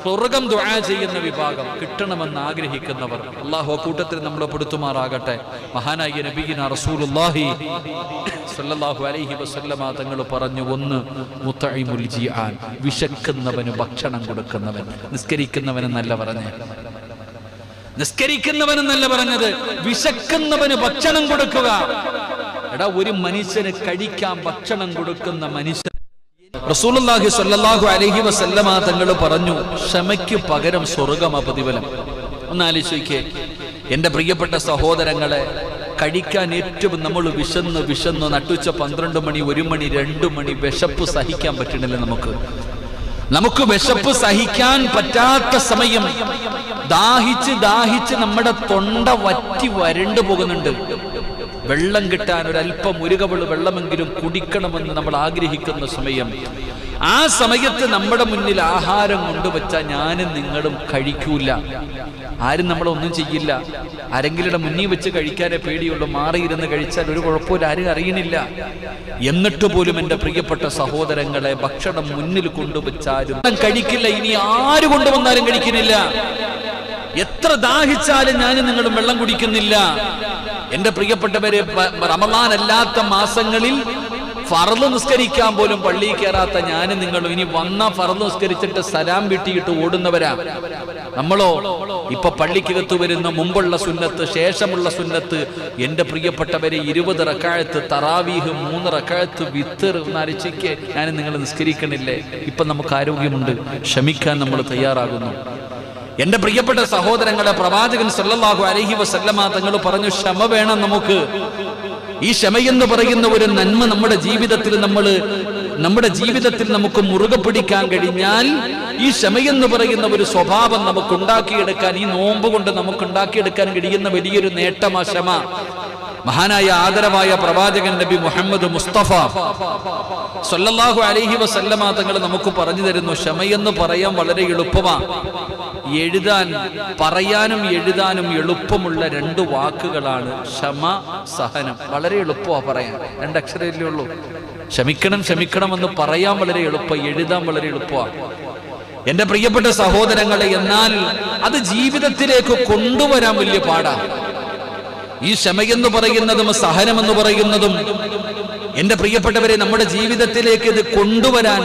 സ്വർഗ്ഗം ദുആ ചെയ്യുന്ന വിഭാഗം കിട്ടണമെന്ന് ആഗ്രഹിക്കുന്നവർ അല്ലാഹു കൂട്ടത്തിൽ നമ്മളെ പെടുത്തുമാറാകട്ടെ. മഹാനായ നബിയിന റസൂലുള്ളാഹി സ്വല്ലല്ലാഹു അലൈഹി വസല്ലമ തങ്ങൾ പറഞ്ഞു, 1 മുത്തഇമുൽ ജിആൻ, വിശക്കുന്നവന് ഭക്ഷണം കൊടുക്കുന്നവൻ. നിസ്കരിക്കുന്നവനെന്നല്ല പറഞ്ഞത്, നിസ്കരിക്കുന്നവനെന്നല്ല പറഞ്ഞത്, വിശക്കുന്നവന് ഭക്ഷണം കൊടുക്കുക. എടാ, ഒരു മനുഷ്യന് കഴിക്കാൻ ഭക്ഷണം കൊടുക്കുന്ന മനുഷ്യൻ റസൂലുള്ളാഹി സ്വല്ലല്ലാഹു അലൈഹി വസല്ലമ തങ്ങൾ പറഞ്ഞു, ക്ഷമയ്ക്ക് പകരം സ്വർഗ്ഗം പ്രതിഫലം. ഒന്ന് ആലോചിക്കേ എന്റെ പ്രിയപ്പെട്ട സഹോദരങ്ങളെ, കഴിക്കാൻ ഏറ്റവും നമ്മൾ വിശന്ന് നട്ടുച്ച 12 മണി 1 മണി 2 മണി വിശപ്പ് സഹിക്കാൻ പറ്റണില്ല. നമുക്ക് വിശപ്പ് സഹിക്കാൻ പറ്റാത്ത സമയം ദാഹിച്ച് നമ്മുടെ തൊണ്ട വറ്റി വരണ്ടു പോകുന്നുണ്ട്. വെള്ളം കിട്ടാൻ ഒരല്പം 1 കവിള് വെള്ളമെങ്കിലും കുടിക്കണമെന്ന് നമ്മൾ ആഗ്രഹിക്കുന്ന സമയം, ആ സമയത്ത് നമ്മുടെ മുന്നിൽ ആഹാരം കൊണ്ടുവച്ചാൽ ഞാനും നിങ്ങളും കഴിക്കൂല. ആരും നമ്മളൊന്നും ചെയ്യില്ല. ആരെങ്കിലും മുന്നിൽ വെച്ച് കഴിക്കാനേ പേടിയുള്ളൂ. മാറിയിരുന്ന് കഴിച്ചാൽ ഒരു കുഴപ്പമില്ല, ആരും അറിയണില്ല. എന്നിട്ട് പോലും എൻ്റെ പ്രിയപ്പെട്ട സഹോദരങ്ങളെ, ഭക്ഷണം മുന്നിൽ കൊണ്ടുവച്ചാലും കഴിക്കില്ല. ഇനി ആര് കൊണ്ടുവന്നാലും കഴിക്കുന്നില്ല. എത്ര ദാഹിച്ചാലും ഞാനും നിങ്ങളും വെള്ളം കുടിക്കുന്നില്ല. എന്റെ പ്രിയപ്പെട്ടവരെ, റമളാൻ അല്ലാത്ത മാസങ്ങളിൽ ഫർള് നിസ്കരിക്കാൻ പോലും പള്ളിയിൽ കയറാത്ത ഞാനും നിങ്ങളും ഇനി വന്ന ഫർള് നിസ്കരിച്ചിട്ട് സലാം വീട്ടിയിട്ട് ഓടുന്നവരാ. നമ്മളോ ഇപ്പൊ പള്ളിക്കകത്ത് വരുന്ന മുമ്പുള്ള സുന്നത്ത്, ശേഷമുള്ള സുന്നത്ത്, എന്റെ പ്രിയപ്പെട്ടവരെ 20 റക്അത്ത് തറാവീഹ്, 3 റക്അത്ത് വിത്ർ, നരച്ചിക്ക് ഞാനും നിങ്ങൾ നിസ്കരിക്കണില്ലേ? ഇപ്പൊ നമുക്ക് ആരോഗ്യമുണ്ട്, ക്ഷമിക്കാൻ നമ്മൾ തയ്യാറാകുന്നു. എന്റെ പ്രിയപ്പെട്ട സഹോദരങ്ങളെ, പ്രവാചകൻ സല്ലല്ലാഹു അലൈഹി വസല്ലമ തങ്ങൾ പറഞ്ഞു, ക്ഷമ വേണം നമുക്ക്. ഈ ക്ഷമയെന്ന് പറയുന്ന ഒരു നന്മ നമ്മുടെ ജീവിതത്തിൽ നമുക്ക് മുറുകെ പിടിക്കാൻ കഴിഞ്ഞാൽ, ഈ ക്ഷമയെന്ന് പറയുന്ന ഒരു സ്വഭാവം നമുക്ക് ഉണ്ടാക്കിയെടുക്കാൻ, ഈ നോമ്പ് കൊണ്ട് നമുക്ക് ഉണ്ടാക്കിയെടുക്കാൻ കഴിയുന്ന വലിയൊരു നേട്ടമാ ക്ഷമ. മഹാനായ ആദരവായ പ്രവാചകൻ നബി മുഹമ്മദ് മുസ്തഫ സല്ലല്ലാഹു അലൈഹി വസല്ലമ തങ്ങൾ നമുക്ക് പറഞ്ഞു തരുന്നു, ക്ഷമയെന്ന് പറയാൻ വളരെ എളുപ്പമാണ്. പറയാനും എഴുതാനും എളുപ്പമുള്ള 2 വാക്കുകളാണ് ക്ഷമ, സഹനം. വളരെ എളുപ്പമാണ് പറയാൻ, 2 അക്ഷരമല്ലേ ഉള്ളൂ. ക്ഷമിക്കണം എന്ന് പറയാൻ വളരെ എളുപ്പം, എഴുതാൻ വളരെ എളുപ്പമാണ്. എന്റെ പ്രിയപ്പെട്ട സഹോദരങ്ങളെ, എന്നാൽ അത് ജീവിതത്തിലേക്ക് കൊണ്ടുവരാൻ വലിയ പാടാണ്. ഈ ക്ഷമയെന്ന് പറയുന്നതും സഹനമെന്ന് പറയുന്നതും എന്റെ പ്രിയപ്പെട്ടവരെ നമ്മുടെ ജീവിതത്തിലേക്ക് ഇത് കൊണ്ടുവരാൻ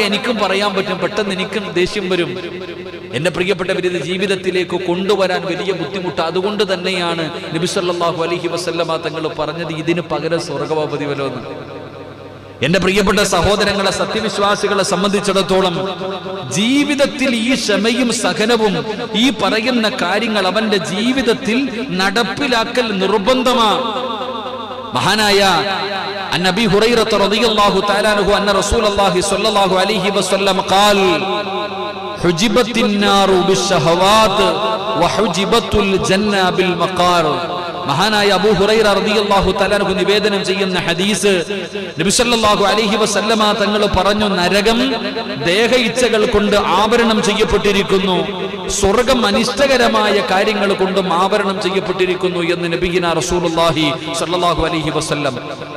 എനിക്കും പറയാൻ പറ്റും, പെട്ടെന്ന് എനിക്കും ദേഷ്യം വരും. എന്റെ പ്രിയപ്പെട്ടവർ, ഇത് ജീവിതത്തിലേക്ക് കൊണ്ടുവരാൻ വലിയ ബുദ്ധിമുട്ട്. അതുകൊണ്ട് തന്നെയാണ് നബി സല്ലല്ലാഹു അലൈഹി വസല്ലമ തങ്ങൾ പറഞ്ഞത് ഇതിന് പകരം സ്വർഗ്ഗപ്രതിഫലമെന്ന്. എന്റെ പ്രിയപ്പെട്ട സഹോദരങ്ങളെ, സത്യവിശ്വാസികളെ സംബന്ധിച്ചിടത്തോളം ജീവിതത്തിൽ ഈ ക്ഷമയും സഹനവും, ഈ പറയുന്ന കാര്യങ്ങൾ അവന്റെ ജീവിതത്തിൽ നടപ്പിലാക്കൽ നിർബന്ധമാണ്. മഹാനായ അന്നബി ഹുറൈറ റളിയല്ലാഹു തആല അൻഹു അന്ന റസൂലുള്ളാഹി സ്വല്ലല്ലാഹു അലൈഹി വസല്ലം ഖാൽ ഹുജിബത്തിൻ നാറു ബിശ്ശഹവാത് വഹുജിബത്തുൽ ജന്ന ബിൽ മഖാർ. മഹാനായ അബൂ ഹുറൈറ റളിയല്ലാഹു തആല അൻഹു നിവേദനം ചെയ്യുന്ന ഹദീസ്, നബി സല്ലല്ലാഹു അലൈഹി വസല്ലമ തങ്ങൾ പറഞ്ഞു, നരകം ദേഹ ഇച്ഛകൾ കൊണ്ട് ആവരണം ചെയ്യപ്പെട്ടിരിക്കുന്നു, സ്വർഗം അനിഷ്ടകരമായ കാര്യങ്ങൾ കൊണ്ടും ആവരണം ചെയ്യപ്പെട്ടിരിക്കുന്നു എന്ന് നബിയിന റസൂലുള്ളാഹി സ്വല്ലല്ലാഹു അലൈഹി വസല്ലം.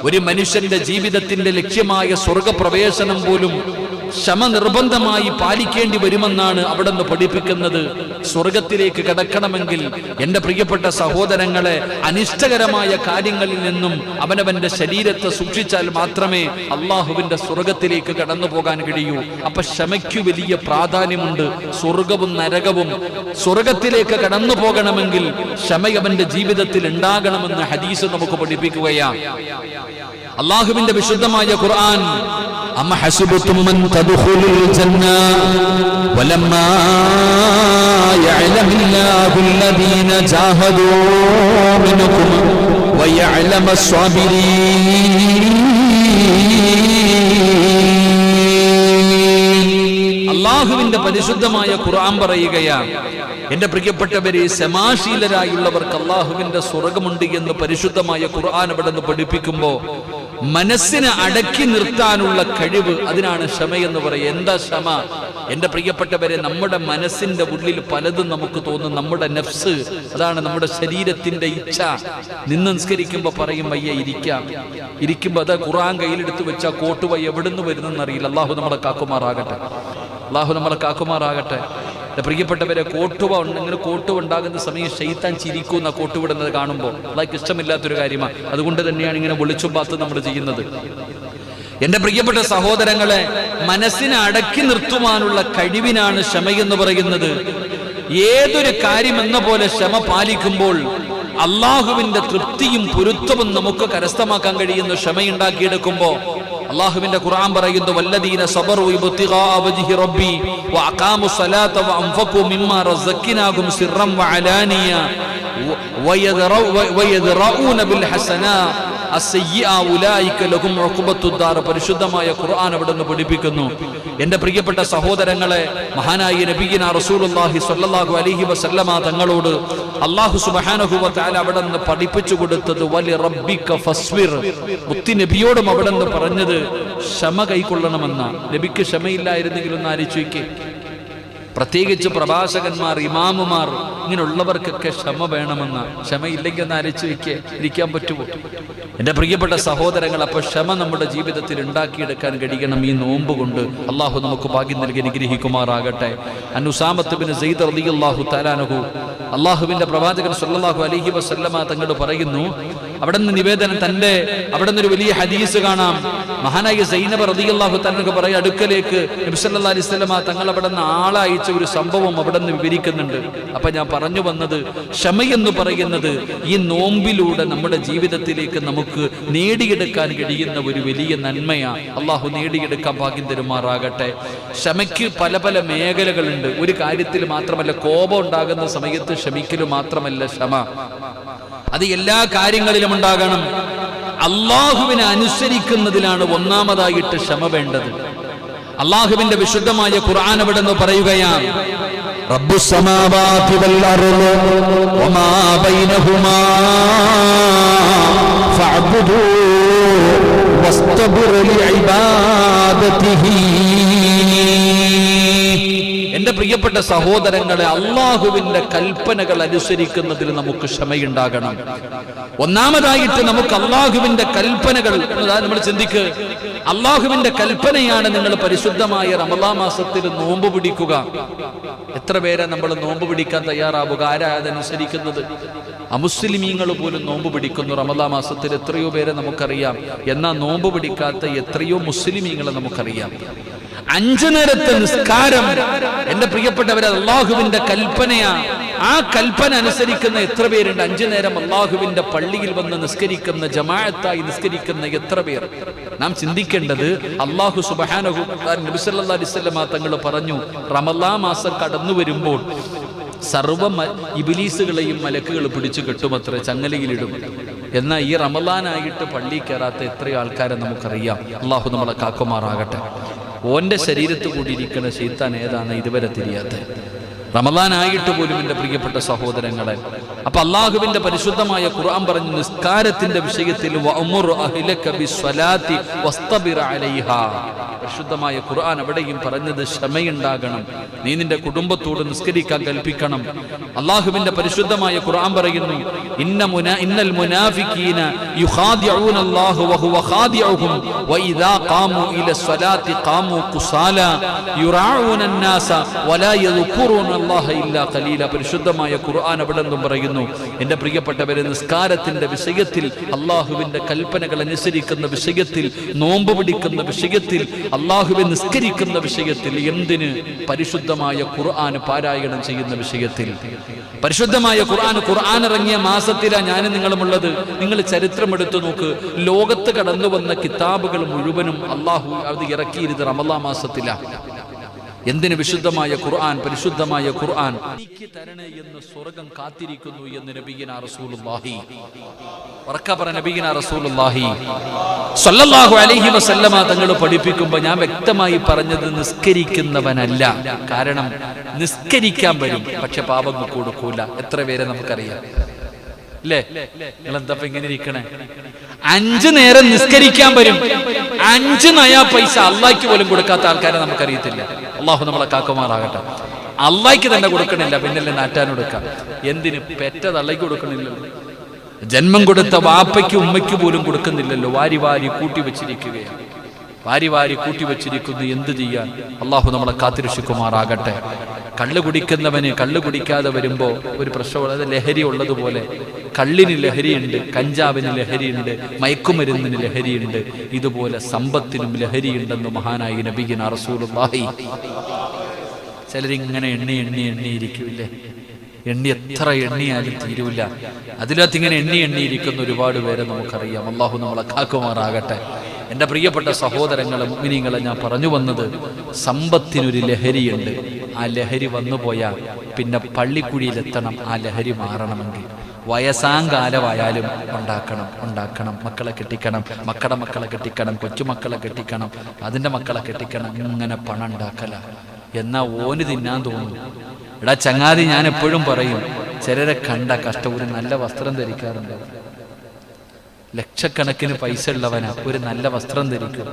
ഒരു മനുഷ്യന്റെ ജീവിതത്തിന്റെ ലക്ഷ്യമായ സ്വർഗപ്രവേശനം പോലും ക്ഷമ നിർബന്ധമായി പാലിക്കേണ്ടി വരുമെന്നാണ് അവിടെ നിന്ന് പഠിപ്പിക്കുന്നത്. സ്വർഗത്തിലേക്ക് കടക്കണമെങ്കിൽ എന്റെ പ്രിയപ്പെട്ട സഹോദരങ്ങളെ, അനിഷ്ടകരമായ കാര്യങ്ങളിൽ നിന്നും അവനവന്റെ ശരീരത്തെ സൂക്ഷിച്ചാൽ മാത്രമേ അള്ളാഹുവിന്റെ സ്വർഗത്തിലേക്ക് കടന്നു പോകാൻ കഴിയൂ. അപ്പൊ ക്ഷമയ്ക്കു വലിയ പ്രാധാന്യമുണ്ട്. സ്വർഗവും നരകവും, സ്വർഗത്തിലേക്ക് കടന്നു പോകണമെങ്കിൽ ക്ഷമ അവന്റെ ജീവിതത്തിൽ ഉണ്ടാകണമെന്ന് ഹദീസ് നമുക്ക് പഠിപ്പിക്കുകയാണ്. അള്ളാഹുവിന്റെ വിശുദ്ധമായ ഖുർആൻ, അം ഹസിബതും മൻ തദ്ഖുലുൽ ജന്ന വലമ്മാ യഅലമില്ലാഹുൽ ലദീന ജാഹദൂ മിൻകും വയഅലമസ് സ്വാബിരീൻ. അള്ളാഹുവിന്റെ പരിശുദ്ധമായ ഖുർആൻ പറയുകയാണ്, എന്റെ പ്രിയപ്പെട്ടവരെ, സമാശീലരായുള്ളവർക്ക് അള്ളാഹുവിന്റെ സ്വർഗമുണ്ട് എന്ന് പരിശുദ്ധമായ ഖുർആൻ അവിടെ നിന്ന് പഠിപ്പിക്കുമ്പോ മനസ്സിനെ അടക്കി നിർത്താനുള്ള കഴിവ്, അതിനാണ് ക്ഷമയെന്ന് പറയുക. എന്താ ക്ഷമ? എന്റെ പ്രിയപ്പെട്ടവരെ, നമ്മുടെ മനസ്സിന്റെ ഉള്ളിൽ പലതും നമുക്ക് തോന്നും. നമ്മുടെ നഫ്സ്, അതാണ് നമ്മുടെ ശരീരത്തിന്റെ ഇച്ഛ. നിന്ന് നിസ്കരിക്കുമ്പോ പറയും വയ്യ ഇരിക്കുമ്പോ അത് ഖുർആൻ കയ്യിലെടുത്ത് വെച്ചാൽ കോട്ടുവ എവിടുന്ന് വരുന്നെന്നറിയില്ല. അള്ളാഹു നമ്മളെ കാക്കുമാറാകട്ടെ, അള്ളാഹു നമ്മളെ കാക്കുമാറാകട്ടെ. പ്രിയപ്പെട്ടവരെ, ഇങ്ങനെ കോട്ടുവ ഉണ്ടാകുന്ന സമയം ശൈത്താൻ ചിരിക്കുന്ന കോട്ടുവിടുന്നത് കാണുമ്പോൾ അള്ളാഹ്ക്ക് ഇഷ്ടമില്ലാത്തൊരു കാര്യമാണ്. അതുകൊണ്ട് തന്നെയാണ് ഇങ്ങനെ വിളിച്ചും പാത്ത് നമ്മൾ ചെയ്യുന്നത്. എന്റെ പ്രിയപ്പെട്ട സഹോദരങ്ങളെ, മനസ്സിനെ അടക്കി നിർത്തുവാനുള്ള കഴിവിനാണ് ക്ഷമയെന്ന് പറയുന്നത്. ഏതൊരു കാര്യം എന്ന പോലെ ക്ഷമ പാലിക്കുമ്പോൾ അള്ളാഹുവിന്റെ തൃപ്തിയും പൊരുത്തവും നമുക്ക് കരസ്ഥമാക്കാൻ കഴിയുന്ന ക്ഷമയുണ്ടാക്കിയെടുക്കുമ്പോ അള്ളാഹുവിന്റെ ഖുർആൻ പറയുന്നു, വല്ലദീന സബറു ഇബ്തിഗാ വജ്ഹി റബ്ബി വഅഖാമു സ്വലാത വഅൻഫഖു മിമ്മാ റസഖ്നാഹും സിർറൻ വഅലാനിയ വയദ്റഊന ബിൽ ഹസനാ അസ്സയ്യിആ ഉലൈക ലഹും ഉഖബത്തുദ്ദാർ. പരിശുദ്ധമായ ഖുർആൻ അവിടെ നിന്ന് പഠിപ്പിക്കുന്നു. എന്റെ പ്രിയപ്പെട്ട സഹോദരങ്ങളെ, മഹാനായ നബിയിന റസൂലുള്ളാഹി സ്വല്ലല്ലാഹു അലൈഹി വസല്ലമ തങ്ങളോട് അല്ലാഹു സുബ്ഹാനഹു വ തആല അവിടെ നിന്ന് പഠിപ്പിച്ചു കൊടുത്തത് വലി റബ്ബിക ഫസ്വിർ. മുത്തി നബിയോടും അവിടെ നിന്ന് പറഞ്ഞത് ക്ഷമ കൈക്കൊള്ളണമെന്ന. നബിക്ക് ക്ഷമയില്ലായിരുന്നെങ്കിൽ ഒന്ന് ആലോചിക്കേ. പ്രത്യേകിച്ച് പ്രഭാഷകന്മാർ, ഇമാമുമാർ, ഇങ്ങനെയുള്ളവർക്കൊക്കെ ക്ഷമ വേണമെന്ന. ക്ഷമയില്ലെങ്കിൽ ഒന്ന് അരച്ചു വയ്ക്കുക, ഇരിക്കാൻ പറ്റുമോ? എന്റെ പ്രിയപ്പെട്ട സഹോദരങ്ങൾ, അപ്പൊ ക്ഷമ നമ്മുടെ ജീവിതത്തിൽ ഉണ്ടാക്കിയെടുക്കാൻ കഴിയണം. ഈ നോമ്പ് കൊണ്ട് അള്ളാഹു നമുക്ക് ഭാഗ്യം നൽകി അനുഗ്രഹിക്കുമാറാകട്ടെ. അൻ ഉസാമത്ത് ബിൻ സയ്യിദ് റളിയല്ലാഹു തആല അൻഹു, അള്ളാഹുവിന്റെ പ്രവാചകൻ സ്വല്ലല്ലാഹു അലൈഹി വസല്ലമ തങ്ങൾ പറയുന്നു, അവിടെ നിന്ന് നിവേദനം, അവിടെ നിന്നൊരു വലിയ ഹദീസ് കാണാം. മഹാനായ സൈനബ് റളിയല്ലാഹു തആല അൻഹു പറയും, അടുക്കലേക്ക് നബി സല്ലല്ലാഹു അലൈഹി വസല്ലമ തങ്ങൾ അവിടെ നിന്ന് ആളയച്ച ഒരു സംഭവം അവിടെ നിന്ന് വിവരിക്കുന്നുണ്ട്. അപ്പൊ ഞാൻ പറഞ്ഞു വന്നത്, ക്ഷമയെന്ന് പറയുന്നത് ഈ നോമ്പിലൂടെ നമ്മുടെ ജീവിതത്തിലേക്ക് നമുക്ക് നേടിയെടുക്കാൻ കഴിയുന്ന ഒരു വലിയ നന്മയാണ്. അള്ളാഹു നേടിയെടുക്കാൻ ഭാഗ്യം തരുമാറാകട്ടെ. ക്ഷമയ്ക്ക് പല പല മേഖലകളുണ്ട്. ഒരു കാര്യത്തിൽ മാത്രമല്ല, കോപം ഉണ്ടാകുന്ന സമയത്ത് ക്ഷമിക്കലും മാത്രമല്ല ക്ഷമ, അത് എല്ലാ കാര്യങ്ങളിലും ഉണ്ടാകണം. അള്ളാഹുവിനെ അനുസരിക്കുന്നതിലാണ് ഒന്നാമതായിട്ട് ക്ഷമ വേണ്ടത്. അള്ളാഹുവിന്റെ വിശുദ്ധമായ ഖുർആൻ അവിടെ നിന്ന് പറയുകയാണ്, റബ്ബുസ് സമാവാതി വൽ അർള് വമാ ബൈനഹുമാ ഫഅബ്ദു വസ്തബിർ ലിഇബാദതിഹി. എന്റെ പ്രിയപ്പെട്ട സഹോദരങ്ങളെ, അള്ളാഹുവിന്റെ കൽപ്പനകൾ അനുസരിക്കുന്നതിൽ നമുക്ക് ക്ഷമയുണ്ടാകണം. ഒന്നാമതായിട്ട് നമുക്ക് അള്ളാഹുവിന്റെ കൽപ്പനകൾ നമ്മൾ ചിന്തിക്കുക. അള്ളാഹുവിന്റെ കൽപ്പനയാണ് നിങ്ങൾ പരിശുദ്ധമായ റമളാൻ മാസത്തിൽ നോമ്പ് പിടിക്കുക. എത്ര പേരെ നമ്മൾ നോമ്പ് പിടിക്കാൻ തയ്യാറാവുക? ആരാ അതനുസരിക്കുന്നത്? അമുസ്ലിമീങ്ങൾ പോലും നോമ്പ് പിടിക്കുന്നു റമളാൻ മാസത്തിൽ. എത്രയോ പേരെ നമുക്കറിയാം. എന്നാൽ നോമ്പ് പിടിക്കാത്ത എത്രയോ മുസ്ലിമീങ്ങളെ നമുക്കറിയാം. 5 നേരത്തെ നിസ്കാരം എന്റെ പ്രിയപ്പെട്ടവരെ അള്ളാഹുവിന്റെ കൽപ്പനയാ. ആ കൽപ്പന അനുസരിക്കുന്ന എത്ര പേരുണ്ട്? 5 നേരം അള്ളാഹുവിന്റെ പള്ളിയിൽ വന്ന് നിസ്കരിക്കുന്ന, ജമാഅത്തായി നിസ്കരിക്കുന്ന എത്ര പേർ? നാം ചിന്തിക്കേണ്ടത്, അള്ളാഹു സുബ്ഹാനഹു നബി സല്ലല്ലാഹു അലൈഹി വസല്ലം തങ്ങൾ പറഞ്ഞു, റമളാൻ മാസം കടന്നു വരുമ്പോൾ സർവ്വ ഇബ്ലീസുകളെയും മലക്കുകൾ പിടിച്ചു കെട്ടുമത്രേ, ചങ്ങലയിലിടും. എന്നാൽ ഈ റമളാനായിട്ട് പള്ളി കയറാത്ത എത്രയോ ആൾക്കാരെ നമുക്കറിയാം. അള്ളാഹു നമ്മളെ കാക്കുമാറാകട്ടെ. ഓന്റെ ശരീരത്ത് കൂടിയിരിക്കുന്ന ശൈത്താൻ ഏതാണ് ഇതുവരെ തിരിയാത്ത. റമളാനായിട്ട് പോലും എൻ്റെ പ്രിയപ്പെട്ട സഹോദരങ്ങളെ, അപ്പൊ അള്ളാഹുവിന്റെ പരിശുദ്ധമായ ഖുർആൻ പറഞ്ഞു നിസ്കാരത്തിന്റെ വിഷയത്തിൽ വഅമുർ അഹ്ലക ബിസ്സലാത്തി വസ്തബിർ അലൈഹാ. പരിശുദ്ധമായ ഖുർആൻ അവിടെയും പറഞ്ഞത് ക്ഷമയുണ്ടാകണം. നീ നിന്റെ കുടുംബത്തോട് നിസ്കരിക്കാൻ കൽപ്പിക്കണം. അള്ളാഹുവിന്റെ പരിശുദ്ധമായ ഖുർആൻ പറയുന്നു ഇന്നൽ മുനാഫിഖീന യുഖാദിഊന അല്ലാഹു വഹുവ ഖാദിഉഹും വഇദാ ഖാമു ഇലസ്സലാത്തി ഖാമു ഖുസാല യുറാഊന അന്നാസ വലാ യദ്കുറൂന അല്ലാഹ ഇല്ലാ ഖലീല. പരിശുദ്ധമായ ഖുർആൻ അവിടെ നിന്നും പറയുന്നു, എൻ്റെ പ്രിയപ്പെട്ടവരെ, നിസ്കാരത്തിന്റെ വിഷയത്തിൽ, അള്ളാഹുവിന്റെ കൽപ്പനകൾ അനുസരിക്കുന്ന വിഷയത്തിൽ, നോമ്പ് പിടിക്കുന്ന വിഷയത്തിൽ, അള്ളാഹുവെ നിസ്കരിക്കുന്ന വിഷയത്തിൽ, എന്തിന് പരിശുദ്ധമായ ഖുർആൻ പാരായണം ചെയ്യുന്ന വിഷയത്തിൽ. പരിശുദ്ധമായ ഖുർആൻ ഇറങ്ങിയ മാസത്തിലാണ് ഞാനും നിങ്ങളുമുള്ളത്. നിങ്ങൾ ചരിത്രം എടുത്തു നോക്ക്. ലോകത്ത് കടന്നു വന്ന കിതാബുകൾ മുഴുവനും അള്ളാഹു അത് ഇറക്കിയിരുന്നത് റമളാൻ മാസത്തിലാണ്. എന്തിന്? വിശുദ്ധമായ ഖുർആൻ, പരിശുദ്ധമായ ഖുർആൻ എനിക്ക് തരണേ എന്ന് സ്വർഗം കാത്തിരിക്കുന്നു എന്ന് നബിയിനാ റസൂലുള്ളാഹി നബിയിനാ റസൂലുള്ളാഹി സ്വല്ലല്ലാഹു അലൈഹി വസല്ലമ തങ്ങൾ പഠിപ്പിക്കുമ്പോൾ ഞാൻ വ്യക്തമായി പറഞ്ഞത് നിസ്കരിക്കുന്നവനല്ല. കാരണം നിസ്കരിക്കാൻ വരും, പക്ഷെ പാപങ്ങൾ കൊടുക്കൂല. എത്ര പേരെ നമുക്കറിയാം അല്ലേ? നിങ്ങൾ എന്താ ഇങ്ങനെ ഇരിക്കണേ? 5 നേരം നിസ്കരിക്കാൻ വരും, 5 നയാ പൈസ അള്ളാഹ്ക്ക് പോലും കൊടുക്കാത്ത ആൾക്കാരെ നമുക്കറിയത്തില്ല. അള്ളാഹു നമ്മളെ കാക്കുമാറാകട്ടെ. അള്ളാഹ്ക്ക് തന്നെ കൊടുക്കണില്ല, പിന്നല്ലേ നാറ്റാനൊടുക്കാം. എന്തിന്? പെറ്റത് അള്ളാഹ്ക്ക് കൊടുക്കണില്ലല്ലോ. ജന്മം കൊടുത്ത വാപ്പയ്ക്ക് ഉമ്മയ്ക്ക് പോലും കൊടുക്കുന്നില്ലല്ലോ. വാരി വാരി കൂട്ടി വെച്ചിരിക്കുകയാണ്. വാരി വാരി കൂട്ടി വെച്ചിരിക്കുന്നു. എന്ത് ചെയ്യാൻ? അള്ളാഹു നമ്മളെ കാത്തിരക്ഷിക്കുമാറാകട്ടെ. കള്ള് കുടിക്കുന്നവന് കള്ള് കുടിക്കാതെ വരുമ്പോൾ ഒരു പ്രശ്നമുള്ളത്, ലഹരി ഉള്ളതുപോലെ കള്ളിന് ലഹരിയുണ്ട്, കഞ്ചാവിന് ലഹരിയുണ്ട്, മയക്കുമരുന്നിന് ലഹരിയുണ്ട്. ഇതുപോലെ സമ്പത്തിനും ലഹരിയുണ്ടെന്ന് മഹാനായി നബിയിനാ റസൂലുള്ളാഹി. ചിലരിങ്ങനെ എണ്ണിയിരിക്കില്ലേ? എത്ര എണ്ണിയാലും തീരൂല. അതിനകത്ത് ഇങ്ങനെ എണ്ണിയിരിക്കുന്ന ഒരുപാട് പേരെ നമുക്കറിയാം. അള്ളാഹു നമ്മളെ കാക്കുമാറാകട്ടെ. എൻ്റെ പ്രിയപ്പെട്ട സഹോദരങ്ങളെ, മുഅ്മിനീങ്ങളെ, ഞാൻ പറഞ്ഞു വന്നത്, സമ്പത്തിനൊരു ലഹരിയുണ്ട്. ആ ലഹരി വന്നുപോയാൽ പിന്നെ പള്ളിക്കുഴിയിലെത്തണം. ആ ലഹരി മാറണമെങ്കിൽ വയസ്സാങ്കാലമായാലും ഉണ്ടാക്കണം. മക്കളെ കെട്ടിക്കണം, മക്കളെ കെട്ടിക്കണം, കൊച്ചുമക്കളെ കെട്ടിക്കണം, അതിൻ്റെ മക്കളെ കെട്ടിക്കണം. ഇങ്ങനെ പണം ഉണ്ടാക്കല. എന്നാ ഓന് തിന്നാൻ തോന്നുന്നു. എടാ ചങ്ങാതി, ഞാൻ എപ്പോഴും പറയും, ചിലരെ കണ്ട കഷ്ടപൂരം നല്ല വസ്ത്രം ധരിക്കാറുണ്ട്. ലക്ഷക്കണക്കിന് പൈസ ഉള്ളവനാ ഒരു നല്ല വസ്ത്രം ധരിക്കും.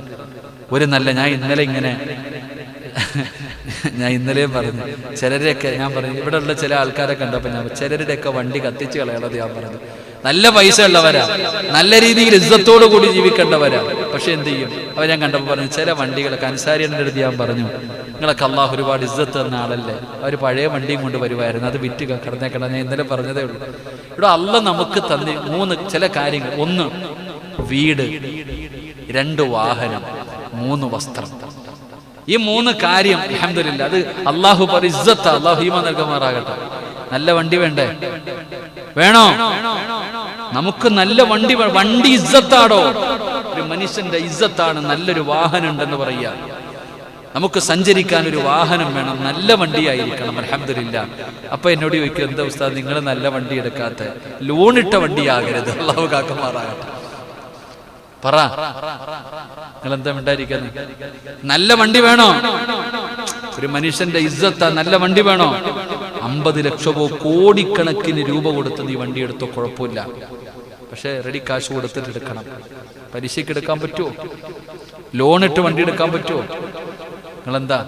ഞാൻ ഇന്നലെ പറഞ്ഞു, ചിലരെയൊക്കെ ഞാൻ പറഞ്ഞു, ഇവിടെ ഉള്ള ചില ആൾക്കാരെ കണ്ടപ്പോൾ ഞാൻ ചിലരുടെയൊക്കെ വണ്ടി കത്തിച്ച് കളയണത് ഞാൻ പറഞ്ഞു. നല്ല പൈസ ഉള്ളവരാ, നല്ല രീതിയിൽ ഇസ്സത്തോടു കൂടി ജീവിക്കേണ്ടവരാ. പക്ഷെ എന്ത് ചെയ്യും? അവർ ഞാൻ കണ്ടപ്പോൾ പറഞ്ഞു, ചില വണ്ടികളൊക്കെ അൻസാരിയുടെ അടുത്ത് ഞാൻ പറഞ്ഞു, നിങ്ങളൊക്കെ അള്ളാഹു ഒരുപാട് ഇസ്സത്ത് തന്ന ആളല്ലേ. അവർ പഴയ വണ്ടിയും കൊണ്ട് വരുമായിരുന്നു, അത് വിറ്റ് കിടന്നേക്കണം. ഞാൻ ഇന്നലെ പറഞ്ഞതേ ഉള്ളൂ. ഇവിടെ അള്ളാഹ് നമുക്ക് തന്നി 3 ചില കാര്യങ്ങൾ. 1 വീട്, 2 വാഹനം, 3 വസ്ത്രം. ഈ 3 കാര്യം അൽഹംദുലില്ലാ, അത് അള്ളാഹു ഇസ്സത്ത്. അള്ളാഹു ഈമാൻ നൽകുമാറാകട്ടെ. നല്ല വണ്ടി വേണ്ടേ? വേണോ? നമുക്ക് നല്ല വണ്ടി ഇസ്സത്താടോ? ഒരു മനുഷ്യന്റെ ഇസ്സത്താണ് നല്ലൊരു വാഹനം ഉണ്ടെന്ന് പറയാ. നമുക്ക് സഞ്ചരിക്കാൻ ഒരു വാഹനം വേണം, നല്ല വണ്ടിയായിരിക്കണം. അൽഹംദുലില്ലാ. അപ്പൊ എന്നോട് ചോദിക്കും, എന്താ ഉസ്താദ് നിങ്ങൾ നല്ല വണ്ടി എടുക്കാത്ത? ലോണിട്ട വണ്ടിയാകരുത്. അള്ളാഹു കാക്കുമാറാകട്ടെ. പറ, നിങ്ങൾ എന്താ മിണ്ടായിരിക്കുന്നത്? നല്ല വണ്ടി വേണോ? ഒരു മനുഷ്യന്റെ ഇസ്സത്താ. നല്ല വണ്ടി വേണോ? 50 ലക്ഷമോ കോടിക്കണക്കിന് രൂപ കൊടുത്ത് നീ വണ്ടി എടുത്തോ, കുഴപ്പമില്ല. പക്ഷെ റെഡി കാശ് കൊടുത്തിട്ട് എടുക്കണം. പലിശയ്ക്ക് എടുക്കാൻ പറ്റുമോ? ലോണിട്ട് വണ്ടി എടുക്കാൻ പറ്റുമോ? നിങ്ങളെന്താ?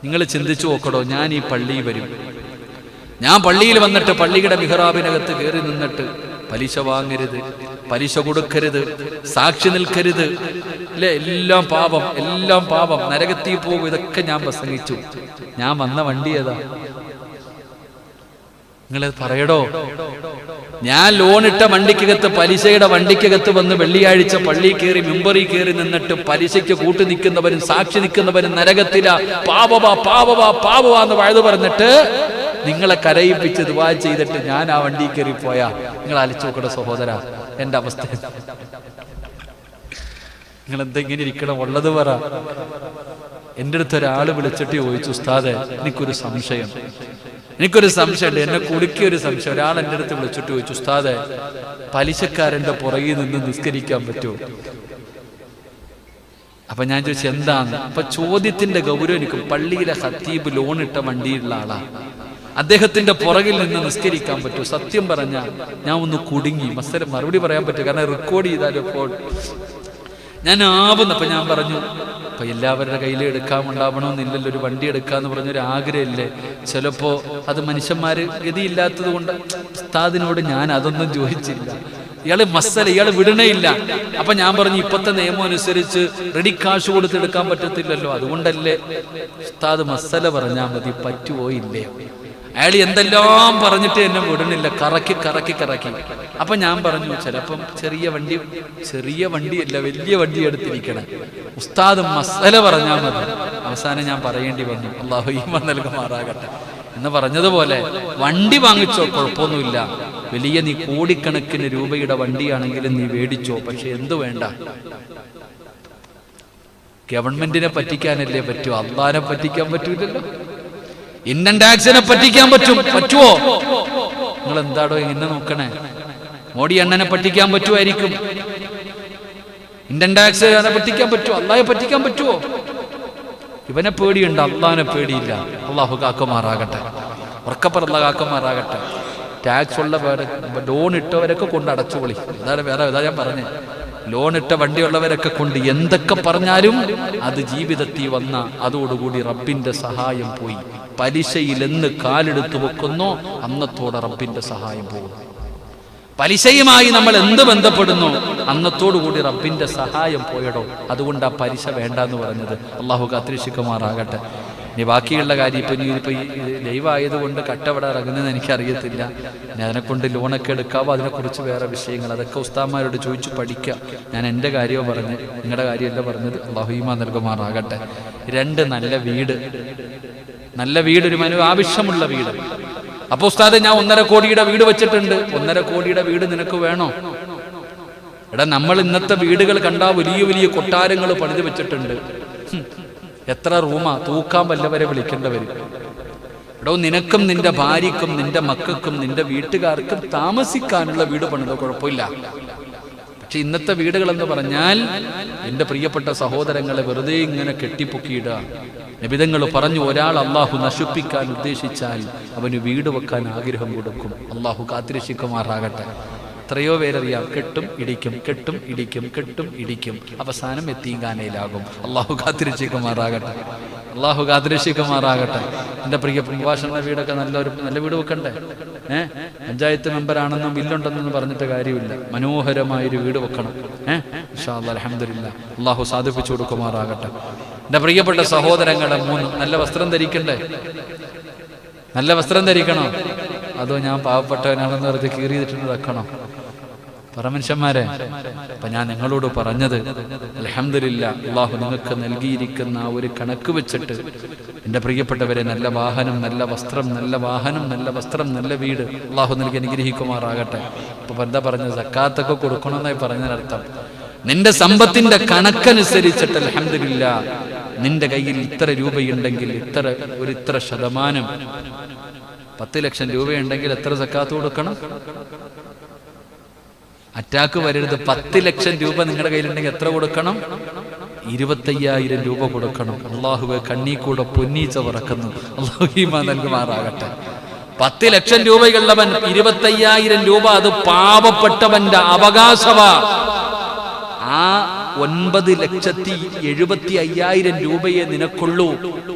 നിങ്ങൾ ചിന്തിച്ചു നോക്കടോ. ഞാൻ ഈ പള്ളിയിൽ വരും, ഞാൻ പള്ളിയിൽ വന്നിട്ട് പള്ളിയുടെ മിഹ്റാബിനകത്ത് കയറി നിന്നിട്ട് പലിശ വാങ്ങരുത്, പലിശ കൊടുക്കരുത്, സാക്ഷി നിൽക്കരുത്, അല്ലെ, എല്ലാം പാപം, എല്ലാം പാപം, നരകത്തിൽ പോകും, ഇതൊക്കെ ഞാൻ പ്രസംഗിച്ചു. ഞാൻ വന്ന വണ്ടി ഏതാ? നിങ്ങളത് പറയടോ. ഞാൻ ലോണിട്ട വണ്ടിക്കകത്ത്, പലിശയുടെ വണ്ടിക്കകത്ത് വന്ന് വെള്ളിയാഴ്ച പള്ളി കയറി മിമ്പറിൽ കയറി നിന്നിട്ട് പലിശയ്ക്ക് കൂട്ടു നിൽക്കുന്നവരും സാക്ഷി നിൽക്കുന്നവരും നരകത്തില, പാപവാ പാപവാ പാപവാ എന്ന് വഴുതു പറഞ്ഞിട്ട് നിങ്ങളെ കരയിപ്പിച്ച് ദുആ ചെയ്തിട്ട് ഞാൻ ആ വണ്ടി കയറി പോയാ നിങ്ങൾ ആലോചിച്ച് നോക്കട്ടെ സഹോദര, എന്റെ അവസ്ഥ. നിങ്ങൾ എന്തെങ്ങനെ ഇരിക്കണം? ഉള്ളത് പറ. എൻ്റെ അടുത്ത് ഒരാൾ വിളിച്ചിട്ട് ചോദിച്ചു, ഉസ്താദെ എനിക്കൊരു സംശയമുണ്ട്, എന്നെ കുടുക്കിയൊരു സംശയം. ഒരാൾ എൻ്റെ അടുത്ത് വിളിച്ചിട്ട് ചോദിച്ചു, ഉസ്താദെ പലിശക്കാരൻ്റെ പുറകിൽ നിന്ന് നിസ്കരിക്കാൻ പറ്റുമോ? അപ്പൊ ഞാൻ ചോദിച്ചു എന്താണ്? അപ്പൊ ചോദ്യത്തിന്റെ ഗൗരവം എനിക്ക്, പള്ളിയിലെ ഖത്തീബ് ലോണിട്ട വണ്ടിയുള്ള ആളാ, അദ്ദേഹത്തിന്റെ പുറകിൽ നിന്ന് നിസ്കരിക്കാൻ പറ്റുമോ? സത്യം പറഞ്ഞ ഞാൻ ഒന്ന് കുടുങ്ങി. മറുപടി പറയാൻ പറ്റും, കാരണം റെക്കോർഡ് ചെയ്താലും ഇപ്പോൾ ഞാൻ ആവുന്നപ്പോ ഞാൻ പറഞ്ഞു, അപ്പൊ എല്ലാവരുടെ കയ്യിൽ എടുക്കാമുണ്ടാവണമെന്നില്ലല്ലോ, ഒരു വണ്ടി എടുക്കാന്ന് പറഞ്ഞൊരു ആഗ്രഹമില്ലേ? ചിലപ്പോ അത് മനുഷ്യന്മാര് ഗതിയില്ലാത്തത് കൊണ്ട് ഉസ്താദിനോട് ഞാൻ അതൊന്നും ചോദിച്ചില്ല. ഇയാള് ഇയാള് വിടണേ ഇല്ല. അപ്പൊ ഞാൻ പറഞ്ഞു, ഇപ്പത്തെ നിയമം അനുസരിച്ച് റെഡി കാശ് കൊടുത്ത് എടുക്കാൻ പറ്റത്തില്ലല്ലോ, അതുകൊണ്ടല്ലേ ഉസ്താദ് മസല പറഞ്ഞാൽ മതി, പറ്റുവോ ഇല്ലേ? അയാൾ എന്തെല്ലാം പറഞ്ഞിട്ട് എന്നെ വിടണില്ല, കറക്കി. അപ്പൊ ഞാൻ പറഞ്ഞു, ചിലപ്പം ചെറിയ വണ്ടിയല്ല വലിയ വണ്ടി എടുത്തിരിക്കണം, ഉസ്താദ് മസല പറഞ്ഞാൽ മതി. അവസാനം ഞാൻ പറയേണ്ടി വന്നു, അല്ലാഹു ഈമാൻ നൽകുമാറാകട്ടെ എന്ന് പറഞ്ഞതുപോലെ വണ്ടി വാങ്ങിച്ചോ, കുഴപ്പമൊന്നുമില്ല, വലിയ നീ കോടിക്കണക്കിന് രൂപയുടെ വണ്ടിയാണെങ്കിലും നീ മേടിച്ചോ, പക്ഷെ എന്തു വേണ്ട, ഗവൺമെന്റിനെ പറ്റിക്കാനല്ലേ പറ്റൂ, അള്ളാനെ പറ്റിക്കാൻ പറ്റൂലല്ലോ. ഇൻകം ടാക്സിനെ പറ്റിക്കാൻ പറ്റുമോ? നിങ്ങൾ എന്താടോ ഇങ്ങനെ നോക്കണേ? മോഡി അണ്ണനെ പറ്റിക്കാൻ പറ്റുമായിരിക്കും, ഇൻകം ടാക്സ് പറ്റിക്കാൻ പറ്റുമോ? അള്ളാഹെ പറ്റിക്കാൻ പറ്റുമോ? ഇവനെ പേടിയുണ്ട്, അള്ളാഹിനെ പേടിയില്ല. അള്ളാഹു കാക്കുമാറാകട്ടെ, ഉറക്കപ്പറല്ല കാക്കുമാറാകട്ടെ. ടാക്സ് ഉള്ള ലോൺ ഇട്ടവരൊക്കെ കൊണ്ട് അടച്ചുപൊളി. അതാ ഞാൻ പറഞ്ഞേ, ലോൺ ഇട്ട വണ്ടിയുള്ളവരൊക്കെ കൊണ്ട് എന്തൊക്കെ പറഞ്ഞാലും അത് ജീവിതത്തിൽ വന്ന അതോടുകൂടി റബ്ബിന്റെ സഹായം പോയി. പലിശയിൽ എന്ന് കാലെടുത്തു വെക്കുന്നോ അന്നത്തോടെ റബ്ബിന്റെ സഹായം പോകുന്നു. പലിശയുമായി നമ്മൾ എന്ത് ബന്ധപ്പെടുന്നു അന്നത്തോടുകൂടി റബ്ബിന്റെ സഹായം പോയടോ. അതുകൊണ്ട് ആ പലിശ വേണ്ടെന്ന് പറഞ്ഞത്. അള്ളാഹു കാത്തിരക്ഷിക്കുമാറാകട്ടെ. ഇനി ബാക്കിയുള്ള കാര്യം ഇപ്പൊ ഈ ലൈവ് ആയതുകൊണ്ട് കട്ടവിടെ ഇറങ്ങുന്നതെന്ന് എനിക്കറിയത്തില്ല. ഇനി അതിനെക്കൊണ്ട് ലോണൊക്കെ എടുക്കാവോ, അതിനെക്കുറിച്ച് വേറെ വിഷയങ്ങൾ, അതൊക്കെ ഉസ്താദ്മാരോട് ചോദിച്ചു പഠിക്കുക. ഞാൻ എൻ്റെ കാര്യമോ പറഞ്ഞ്, നിങ്ങളുടെ കാര്യമല്ല പറഞ്ഞത്. അല്ലാഹു ഈമാൻ നൽകുമാറാകട്ടെ. 2 നല്ല വീട്, ഒരു മനു ആവശ്യമുള്ള വീട്. അപ്പൊ ഉസ്താദെ ഞാൻ 1.5 കോടിയുടെ വീട് വെച്ചിട്ടുണ്ട്. 1.5 കോടിയുടെ വീട് നിനക്ക് വേണോ? എടാ, നമ്മൾ ഇന്നത്തെ വീടുകൾ കണ്ടാ വലിയ കൊട്ടാരങ്ങൾ പണിത് വെച്ചിട്ടുണ്ട്. എത്ര റൂമാ, തൂക്കാൻ വല്ലവരെ വിളിക്കേണ്ടവര്. എടോ, നിനക്കും നിന്റെ ഭാര്യക്കും നിന്റെ മക്കൾക്കും നിന്റെ വീട്ടുകാർക്കും താമസിക്കാനുള്ള വീട് പണിതോ, കുഴപ്പമില്ല. പക്ഷെ ഇന്നത്തെ വീടുകൾ എന്ന് പറഞ്ഞാൽ എന്റെ പ്രിയപ്പെട്ട സഹോദരങ്ങളെ വെറുതെ ഇങ്ങനെ കെട്ടിപ്പൊക്കിയിടുക. നബിതങ്ങൾ പറഞ്ഞു, ഒരാൾ അള്ളാഹു നശിപ്പിക്കാൻ ഉദ്ദേശിച്ചാൽ അവന് വീട് വെക്കാൻ ആഗ്രഹം കൊടുക്കും. അള്ളാഹു കാത്തിരക്ഷിക്കുമാറാകട്ടെ. എത്രയോ പേരറിയാം, കെട്ടും ഇടിക്കും, അവസാനം എത്തീങ്കാനയിലാകും. അള്ളാഹു കാത്തിരക്ഷിക്കുമാറാകട്ടെ. എൻ്റെ പ്രിയ പ്രഭാഷണ വീടൊക്കെ നല്ല വീട് വെക്കണ്ടേ? പഞ്ചായത്ത് മെമ്പറാണെന്നും ബില്ലുണ്ടെന്നും പറഞ്ഞിട്ട് കാര്യമില്ല. മനോഹരമായൊരു വീട് വെക്കണം. ഇൻഷാ അല്ലാഹ്, അൽഹംദുലില്ലാഹ്. അള്ളാഹു സാധിപ്പിച്ചു കൊടുക്കുമാറാകട്ടെ. എൻ്റെ പ്രിയപ്പെട്ട സഹോദരങ്ങളെ, 3 നല്ല വസ്ത്രം ധരിക്കണ്ടേ? നല്ല വസ്ത്രം ധരിക്കണോ? അതോ ഞാൻ പാവപ്പെട്ടവനാണെന്ന് പറഞ്ഞ് കീറിയിട്ടുണ്ട് വെക്കണോ? പരമനുഷ്യന്മാരെ, അപ്പൊ ഞാൻ നിങ്ങളോട് പറഞ്ഞത്, അൽഹംദുലില്ലാഹ്, അല്ലാഹു നിങ്ങൾക്ക് നൽകിയിരിക്കുന്ന ആ ഒരു കണക്ക് വെച്ചിട്ട് എൻ്റെ പ്രിയപ്പെട്ടവരെ, നല്ല വാഹനം, നല്ല വസ്ത്രം, നല്ല വീട് അല്ലാഹു നൽകി അനുഗ്രഹിക്കുമാറാകട്ടെ. ഇപ്പൊ എന്താ പറഞ്ഞത്? സക്കാത്തൊക്കെ കൊടുക്കണമെന്നായി പറഞ്ഞതിനർത്ഥം നിന്റെ സമ്പത്തിന്റെ കണക്കനുസരിച്ചിട്ട് അൽഹംദുലില്ലാഹ്, നിന്റെ കയ്യിൽ ഇത്ര രൂപയുണ്ടെങ്കിൽ ഇത്ര ശതമാനം, 10 ലക്ഷം രൂപയുണ്ടെങ്കിൽ എത്ര സക്കാത്ത് കൊടുക്കണം? അറ്റാക്ക് വരരുത്. 10 ലക്ഷം രൂപ നിങ്ങളുടെ കയ്യിലുണ്ടെങ്കിൽ എത്ര കൊടുക്കണം? 25,000 രൂപ കൊടുക്കണം. അള്ളാഹുവെ, കണ്ണീ കൂടെ പൊന്നീച്ച പറക്കുന്നു. അള്ളാഹു ഈമാൻ നൽകുമാറാകട്ടെ. 10 ലക്ഷം രൂപയുള്ളവൻ 25,000 രൂപ, അത് പാവപ്പെട്ടവന്റെ അവകാശമാ. ആ 9,70,500,000 രൂപയെ നിനക്കുള്ളൂ.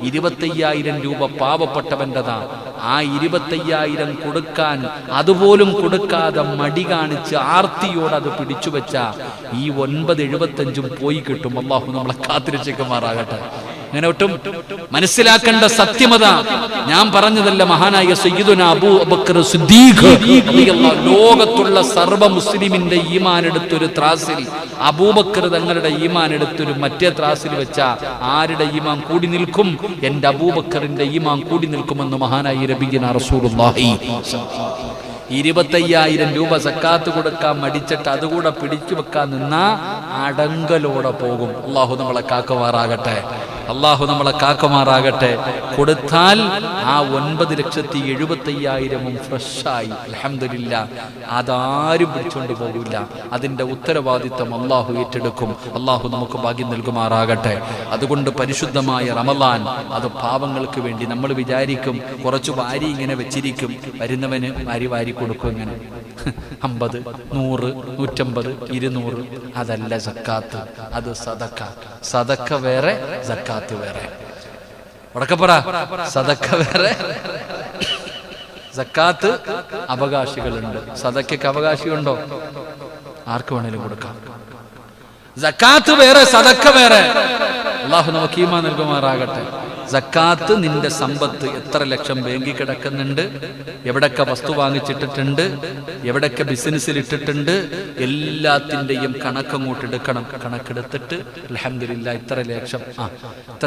25,000 രൂപ പാവപ്പെട്ടവൻ്റെതാ. ആ 25,000 കൊടുക്കാൻ അതുപോലും കൊടുക്കാതെ മടി കാണിച്ച് ആർത്തിയോട് അത് പിടിച്ചു വെച്ച ഈ 9,75 പോയി കിട്ടും. അല്ലാഹു നമ്മളെ കാത്തിരക്ഷിക്കുമാറാകട്ടെ. അങ്ങനെ ഒട്ടും മനസ്സിലാക്കേണ്ട സത്യമത ഞാൻ പറഞ്ഞതല്ല. മഹാനായ സയ്യിദുനാ അബൂബക്കർ സിദ്ദീഖ് ലോകത്തുള്ള സർവ്വ മുസ്ലിമിന്റെ ഈമാൻ എടുത്തൊരു ത്രാസിൽ അബൂബക്കർ തങ്ങളുടെ ഈമാൻ എടുത്തൊരു മറ്റേ ത്രാസിൽ വെച്ച ആരുടെ ഈമാൻ കൂടി നിൽക്കും? എന്റെ അബൂബക്കറിന്റെ ഈമാൻ കൂടി നിൽക്കുമെന്ന് മഹാനായ നബിയുനാ റസൂലുള്ളാഹി. 25,000 രൂപ സക്കാത്ത് കൊടുക്കാൻ മടിച്ചിട്ട് അതുകൂടെ പിടിച്ചു വെക്കാൻ നിന്നാ അടങ്കലോടെ പോകും. അല്ലാഹു നമ്മളെ കാക്കുമാറാകട്ടെ. അല്ലാഹു നമ്മളെ കാക്കുമാറാകട്ടെ. കൊടുത്താൽ ആ 9,70,500,000 ഫ്രഷായി. അൽഹംദുലില്ലാ. അതാരും പിടിച്ചുകൊണ്ട് പോകില്ല. അതിന്റെ ഉത്തരവാദിത്വം അല്ലാഹു ഏറ്റെടുക്കും. അല്ലാഹു നമുക്ക് ഭാഗ്യം നൽകുമാറാകട്ടെ. അതുകൊണ്ട് പരിശുദ്ധമായ റമളാൻ അത് പാവങ്ങൾക്ക് വേണ്ടി. നമ്മൾ വിചാരിക്കും കുറച്ച് വാരി ഇങ്ങനെ വെച്ചിരിക്കും, വരുന്നവന് വാരി വാരി കൊടുക്കും. ഇങ്ങനെ 50, 100, 150, 200. അതല്ല സക്കാത്ത്, അത് സദക്ക. സദക്ക വേറെ, സക്കാത്ത് വേറെ. ഉടക്കപ്പറ, സദക്ക വേറെ, സക്കാത്ത് അവകാശികളുണ്ട്. സദക്കയ്ക്ക് അവകാശിയുണ്ടോ? ആർക്ക് വേണേലും കൊടുക്കാം. സക്കാത്ത് വേറെ, സദക്ക വേറെ. അല്ലാഹു നമുക്ക് ഈമാൻ നൽകുമാറാകട്ടെ. സക്കാത്ത് നിന്റെ സമ്പത്ത് എത്ര ലക്ഷം ബാങ്കിൽ കിടക്കുന്നുണ്ട്, എവിടൊക്കെ വസ്തു വാങ്ങിച്ചിട്ടിട്ടുണ്ട്, എവിടൊക്കെ ബിസിനസ്സിൽ ഇട്ടിട്ടുണ്ട്, എല്ലാത്തിൻ്റെയും കണക്കങ്ങോട്ട് എടുക്കണം. കണക്കെടുത്തിട്ട് അൽഹംദുലില്ലാ ഇത്ര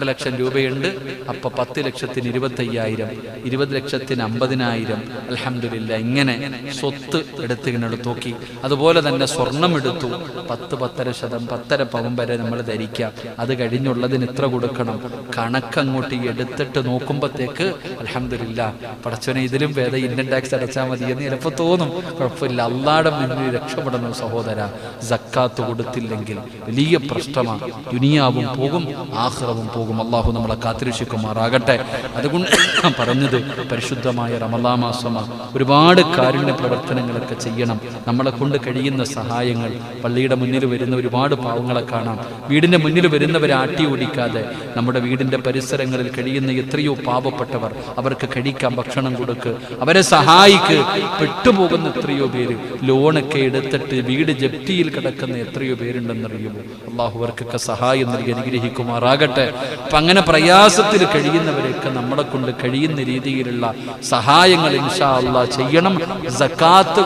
ലക്ഷം രൂപയുണ്ട്. അപ്പൊ 10 ലക്ഷത്തിന് 25,000, 20 ലക്ഷത്തിന് 50,000. അൽഹംദുലില്ലാ. ഇങ്ങനെ സ്വത്ത് എടുത്തിങ്ങനെ നോക്കി. അതുപോലെ തന്നെ സ്വർണം എടുത്തു. 10-10.5 പവൻ വരെ നമ്മൾ ധരിക്കാം. അത് കഴിഞ്ഞുള്ളതിന് ഇത്ര കൊടുക്കണം. കണക്കങ്ങോട്ട് എടുത്തിട്ട് നോക്കുമ്പോഴത്തേക്ക് അൽഹംദുലില്ലാ പടച്ചവനെ ഇതിലും ഭേദം ഇൻകം ടാക്സ് അടച്ചാൽ മതി എന്ന് ചിലപ്പോൾ തോന്നും. കുഴപ്പമില്ല, അള്ളാഹുവിന്റെ മുന്നിൽ രക്ഷപ്പെടണം സഹോദര. സക്കാത്ത് കൊടുത്തില്ലെങ്കിൽ വലിയ പ്രശ്നമാണ്. ദുനിയാവും പോകും, ആഖിറവും പോകും. അല്ലാഹു നമ്മളെ കാത്തിരക്ഷിക്കുമാറാകട്ടെ. അതുകൊണ്ട് പറഞ്ഞത് പരിശുദ്ധമായ റമളാൻ മാസമാണ്. ഒരുപാട് കാരുണ്യ പ്രവർത്തനങ്ങളൊക്കെ ചെയ്യണം. നമ്മളെ കൊണ്ട് കഴിയുന്ന സഹായങ്ങൾ. പള്ളിയുടെ മുന്നിൽ വരുന്ന ഒരുപാട് പാവങ്ങളെ കാണാം. വീടിന്റെ മുന്നിൽ വരുന്നവരെ ആട്ടി ഓടിക്കാതെ നമ്മുടെ വീടിന്റെ പരിസരങ്ങളിൽ കഴിയുന്ന എത്രയോ പാവപ്പെട്ടവർ, അവർക്ക് കഴിക്കാൻ ഭക്ഷണം കൊടുക്ക്, അവരെ സഹായിക്ക്. പെട്ടുപോകുന്ന എത്രയോ പേര്, ലോണൊക്കെ എടുത്തിട്ട് വീട് ജപ്തിയിൽ കിടക്കുന്ന എത്രയോ പേരുണ്ടെന്നറിയുമോ? അല്ലാഹു അവർക്കൊക്കെ സഹായം നൽകി അനുഗ്രഹിക്കുമാറാകട്ടെ. അപ്പൊ അങ്ങനെ പ്രയാസത്തിൽ കഴിയുന്നവരെയൊക്കെ നമ്മളെ കൊണ്ട് കഴിയുന്ന രീതിയിലുള്ള സഹായങ്ങൾ ഇൻഷാ അല്ലാഹ് ചെയ്യണം. സക്കാത്ത്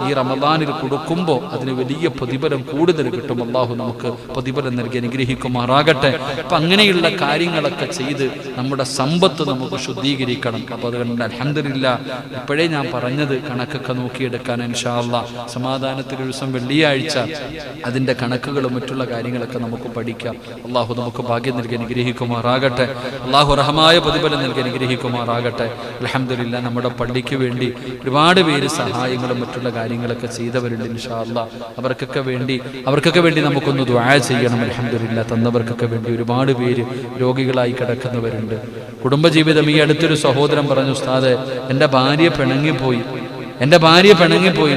ഈ റമളാനിൽ കൊടുക്കുമ്പോൾ അതിന് വലിയ പ്രതിഫലം കൂടുതൽ കിട്ടും. അല്ലാഹു നമുക്ക് പ്രതിഫലം നൽകി അനുഗ്രഹിക്കുമാറാകട്ടെ. അപ്പൊ അങ്ങനെയുള്ള കാര്യങ്ങളൊക്കെ ചെയ്ത് നമ്മുടെ സമ്പത്ത് നമുക്ക് ശുദ്ധീകരിക്കണം. അപ്പൊ അതുകൊണ്ട് അൽഹംദുലില്ലാ ഇപ്പോഴേ ഞാൻ പറഞ്ഞത് കണക്കൊക്കെ നോക്കിയെടുക്കാൻ ഇൻഷാ അല്ലാഹ് സമാധാനത്തിൽ ഒരു ദിവസം വെള്ളിയാഴ്ച അതിന്റെ കണക്കുകളും മറ്റുള്ള കാര്യങ്ങളൊക്കെ നമുക്ക് പഠിക്കാം. അല്ലാഹു നമുക്ക് ഭാഗ്യം നൽകി അനുഗ്രഹിക്കുമാറാകട്ടെ. അല്ലാഹു റഹമായ പ്രതിഫലം നൽകി അനുഗ്രഹിക്കുമാറാകട്ടെ. അൽഹംദുലില്ലാ നമ്മുടെ പള്ളിക്ക് വേണ്ടി ഒരുപാട് പേര് സഹായങ്ങളും മറ്റുള്ള കാര്യങ്ങളൊക്കെ ചെയ്തവരുണ്ട്. ഇൻഷാ അല്ലാഹ് അവർക്കൊക്കെ വേണ്ടി നമുക്കൊന്ന് ദുആ ചെയ്യണം. അൽഹംദുലില്ലാ തന്നവർക്കൊക്കെ വേണ്ടി ഒരുപാട് പേര് രോഗികളായി കിടക്കുന്നവരുണ്ട്. കുടുംബജീവിതം ഈ അടുത്തൊരു സഹോദരൻ പറഞ്ഞു, ഉസ്താദേ എൻ്റെ ഭാര്യ പിണങ്ങിപ്പോയി.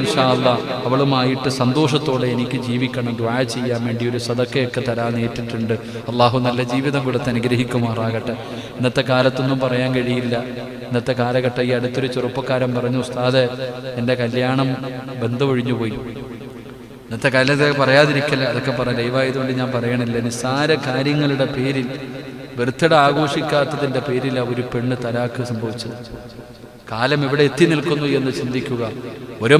ഇൻഷാ അല്ലാഹ് അവളുമായിട്ട് സന്തോഷത്തോടെ എനിക്ക് ജീവിക്കണം. ദുആ ചെയ്യാൻ വേണ്ടി ഒരു സദക്കയൊക്കെ തരാൻ ഏറ്റിട്ടുണ്ട്. അല്ലാഹു നല്ല ജീവിതം കൊടുത്ത് അനുഗ്രഹിക്കുമാറാകട്ടെ. ഇന്നത്തെ കാലത്തൊന്നും പറയാൻ കഴിയില്ല. ഇന്നത്തെ കാലഘട്ടം ഈ അടുത്തൊരു ചെറുപ്പക്കാരൻ പറഞ്ഞു, ഉസ്താദേ എൻ്റെ കല്യാണം ബന്ധമൊഴിഞ്ഞു പോയി. ഇന്നത്തെ കാലത്ത് പറയാതിരിക്കല്ല, അതൊക്കെ ലൈവായതുകൊണ്ട് ഞാൻ പറയണില്ല. നിസ്സാര കാര്യങ്ങളുടെ പേരിൽ, ബർത്ത്ഡേ ആഘോഷിക്കാത്തതിൻ്റെ പേരിൽ ഒരു പെണ്ണ് തലാക്ക് സംഭവിച്ചത്. കാലം എവിടെ എത്തി നിൽക്കുന്നു എന്ന് ചിന്തിക്കുക. ഓരോ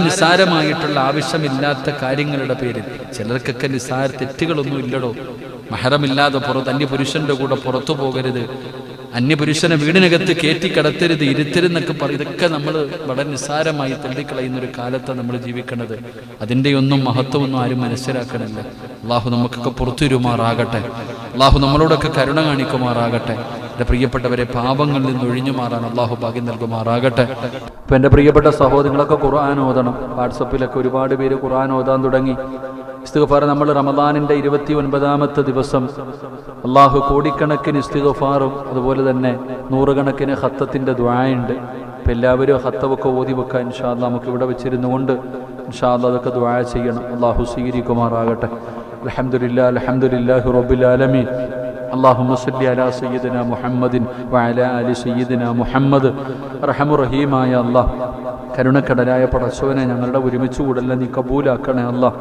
നിസ്സാരമായിട്ടുള്ള ആവശ്യമില്ലാത്ത കാര്യങ്ങളുടെ പേരിൽ ചിലർക്കൊക്കെ നിസ്സാര തെറ്റുകളൊന്നും ഇല്ലടോ. മഹറമില്ലാതെ അന്യപുരുഷന്റെ കൂടെ പുറത്തു പോകരുത്, അന്യപുരുഷനെ വീടിനകത്ത് കയറ്റി കിടത്തരുത്, ഇരുത്തരുന്നൊക്കെ പറയും. ഇതൊക്കെ നമ്മൾ വളരെ നിസ്സാരമായി തള്ളിക്കളയുന്നൊരു കാലത്താണ് നമ്മൾ ജീവിക്കുന്നത്. അതിൻ്റെയൊന്നും മഹത്വമൊന്നും ആരും മനസ്സിലാക്കണില്ല. അള്ളാഹു നമുക്കൊക്കെ പുറത്തുവരുമാറാകട്ടെ. അള്ളാഹു നമ്മളോടൊക്കെ കരുണ കാണിക്കുമാറാകട്ടെ. എൻ്റെ പ്രിയപ്പെട്ടവരെ പാപങ്ങളിൽ നിന്ന് ഒഴിഞ്ഞു മാറാൻ അള്ളാഹു ഭാഗ്യം നൽകുമാറാകട്ടെ. ഇപ്പം എൻ്റെ പ്രിയപ്പെട്ട സഹോദരങ്ങളൊക്കെ ഖുർആൻ ഓതണം. വാട്സപ്പിലൊക്കെ ഒരുപാട് പേര് ഖുർആൻ ഓതാൻ തുടങ്ങി. ഇസ്തിഗ്ഫാർ നമ്മൾ റമദാനിൻ്റെ 29ാമത്തെ ദിവസം അള്ളാഹു കോടിക്കണക്കിന് ഇസ്തിഗ്ഫാറും അതുപോലെ തന്നെ 100 കണക്കിന് ഖത്തത്തിൻ്റെ ദുആയുണ്ട്. അപ്പം എല്ലാവരും ഖത്തവൊക്കെ ഓതി വെക്കാൻ ഇൻഷാ അല്ലാഹ് നമുക്ക് ഇവിടെ വെച്ചിരുന്നുകൊണ്ട് ഇൻഷാ അല്ലാഹ് അതൊക്കെ ദുആ ചെയ്യണം. അള്ളാഹു സ്വീകരിക്കുമാറാകട്ടെ. അൽഹംദുലില്ലാഹി റബ്ബിൽ ആലമീൻ. اللهم صل على سيدنا محمد وعلى آل سيدنا محمد. റഹ്മാനുർ റഹീമായ അല്ലാഹ്, കരുണക്കടലായ പടച്ചവനെ ഞങ്ങളുടെ ഒരുമിച്ച് കൂടല്ല നീ കബൂലാക്കണേ അല്ലാഹ്.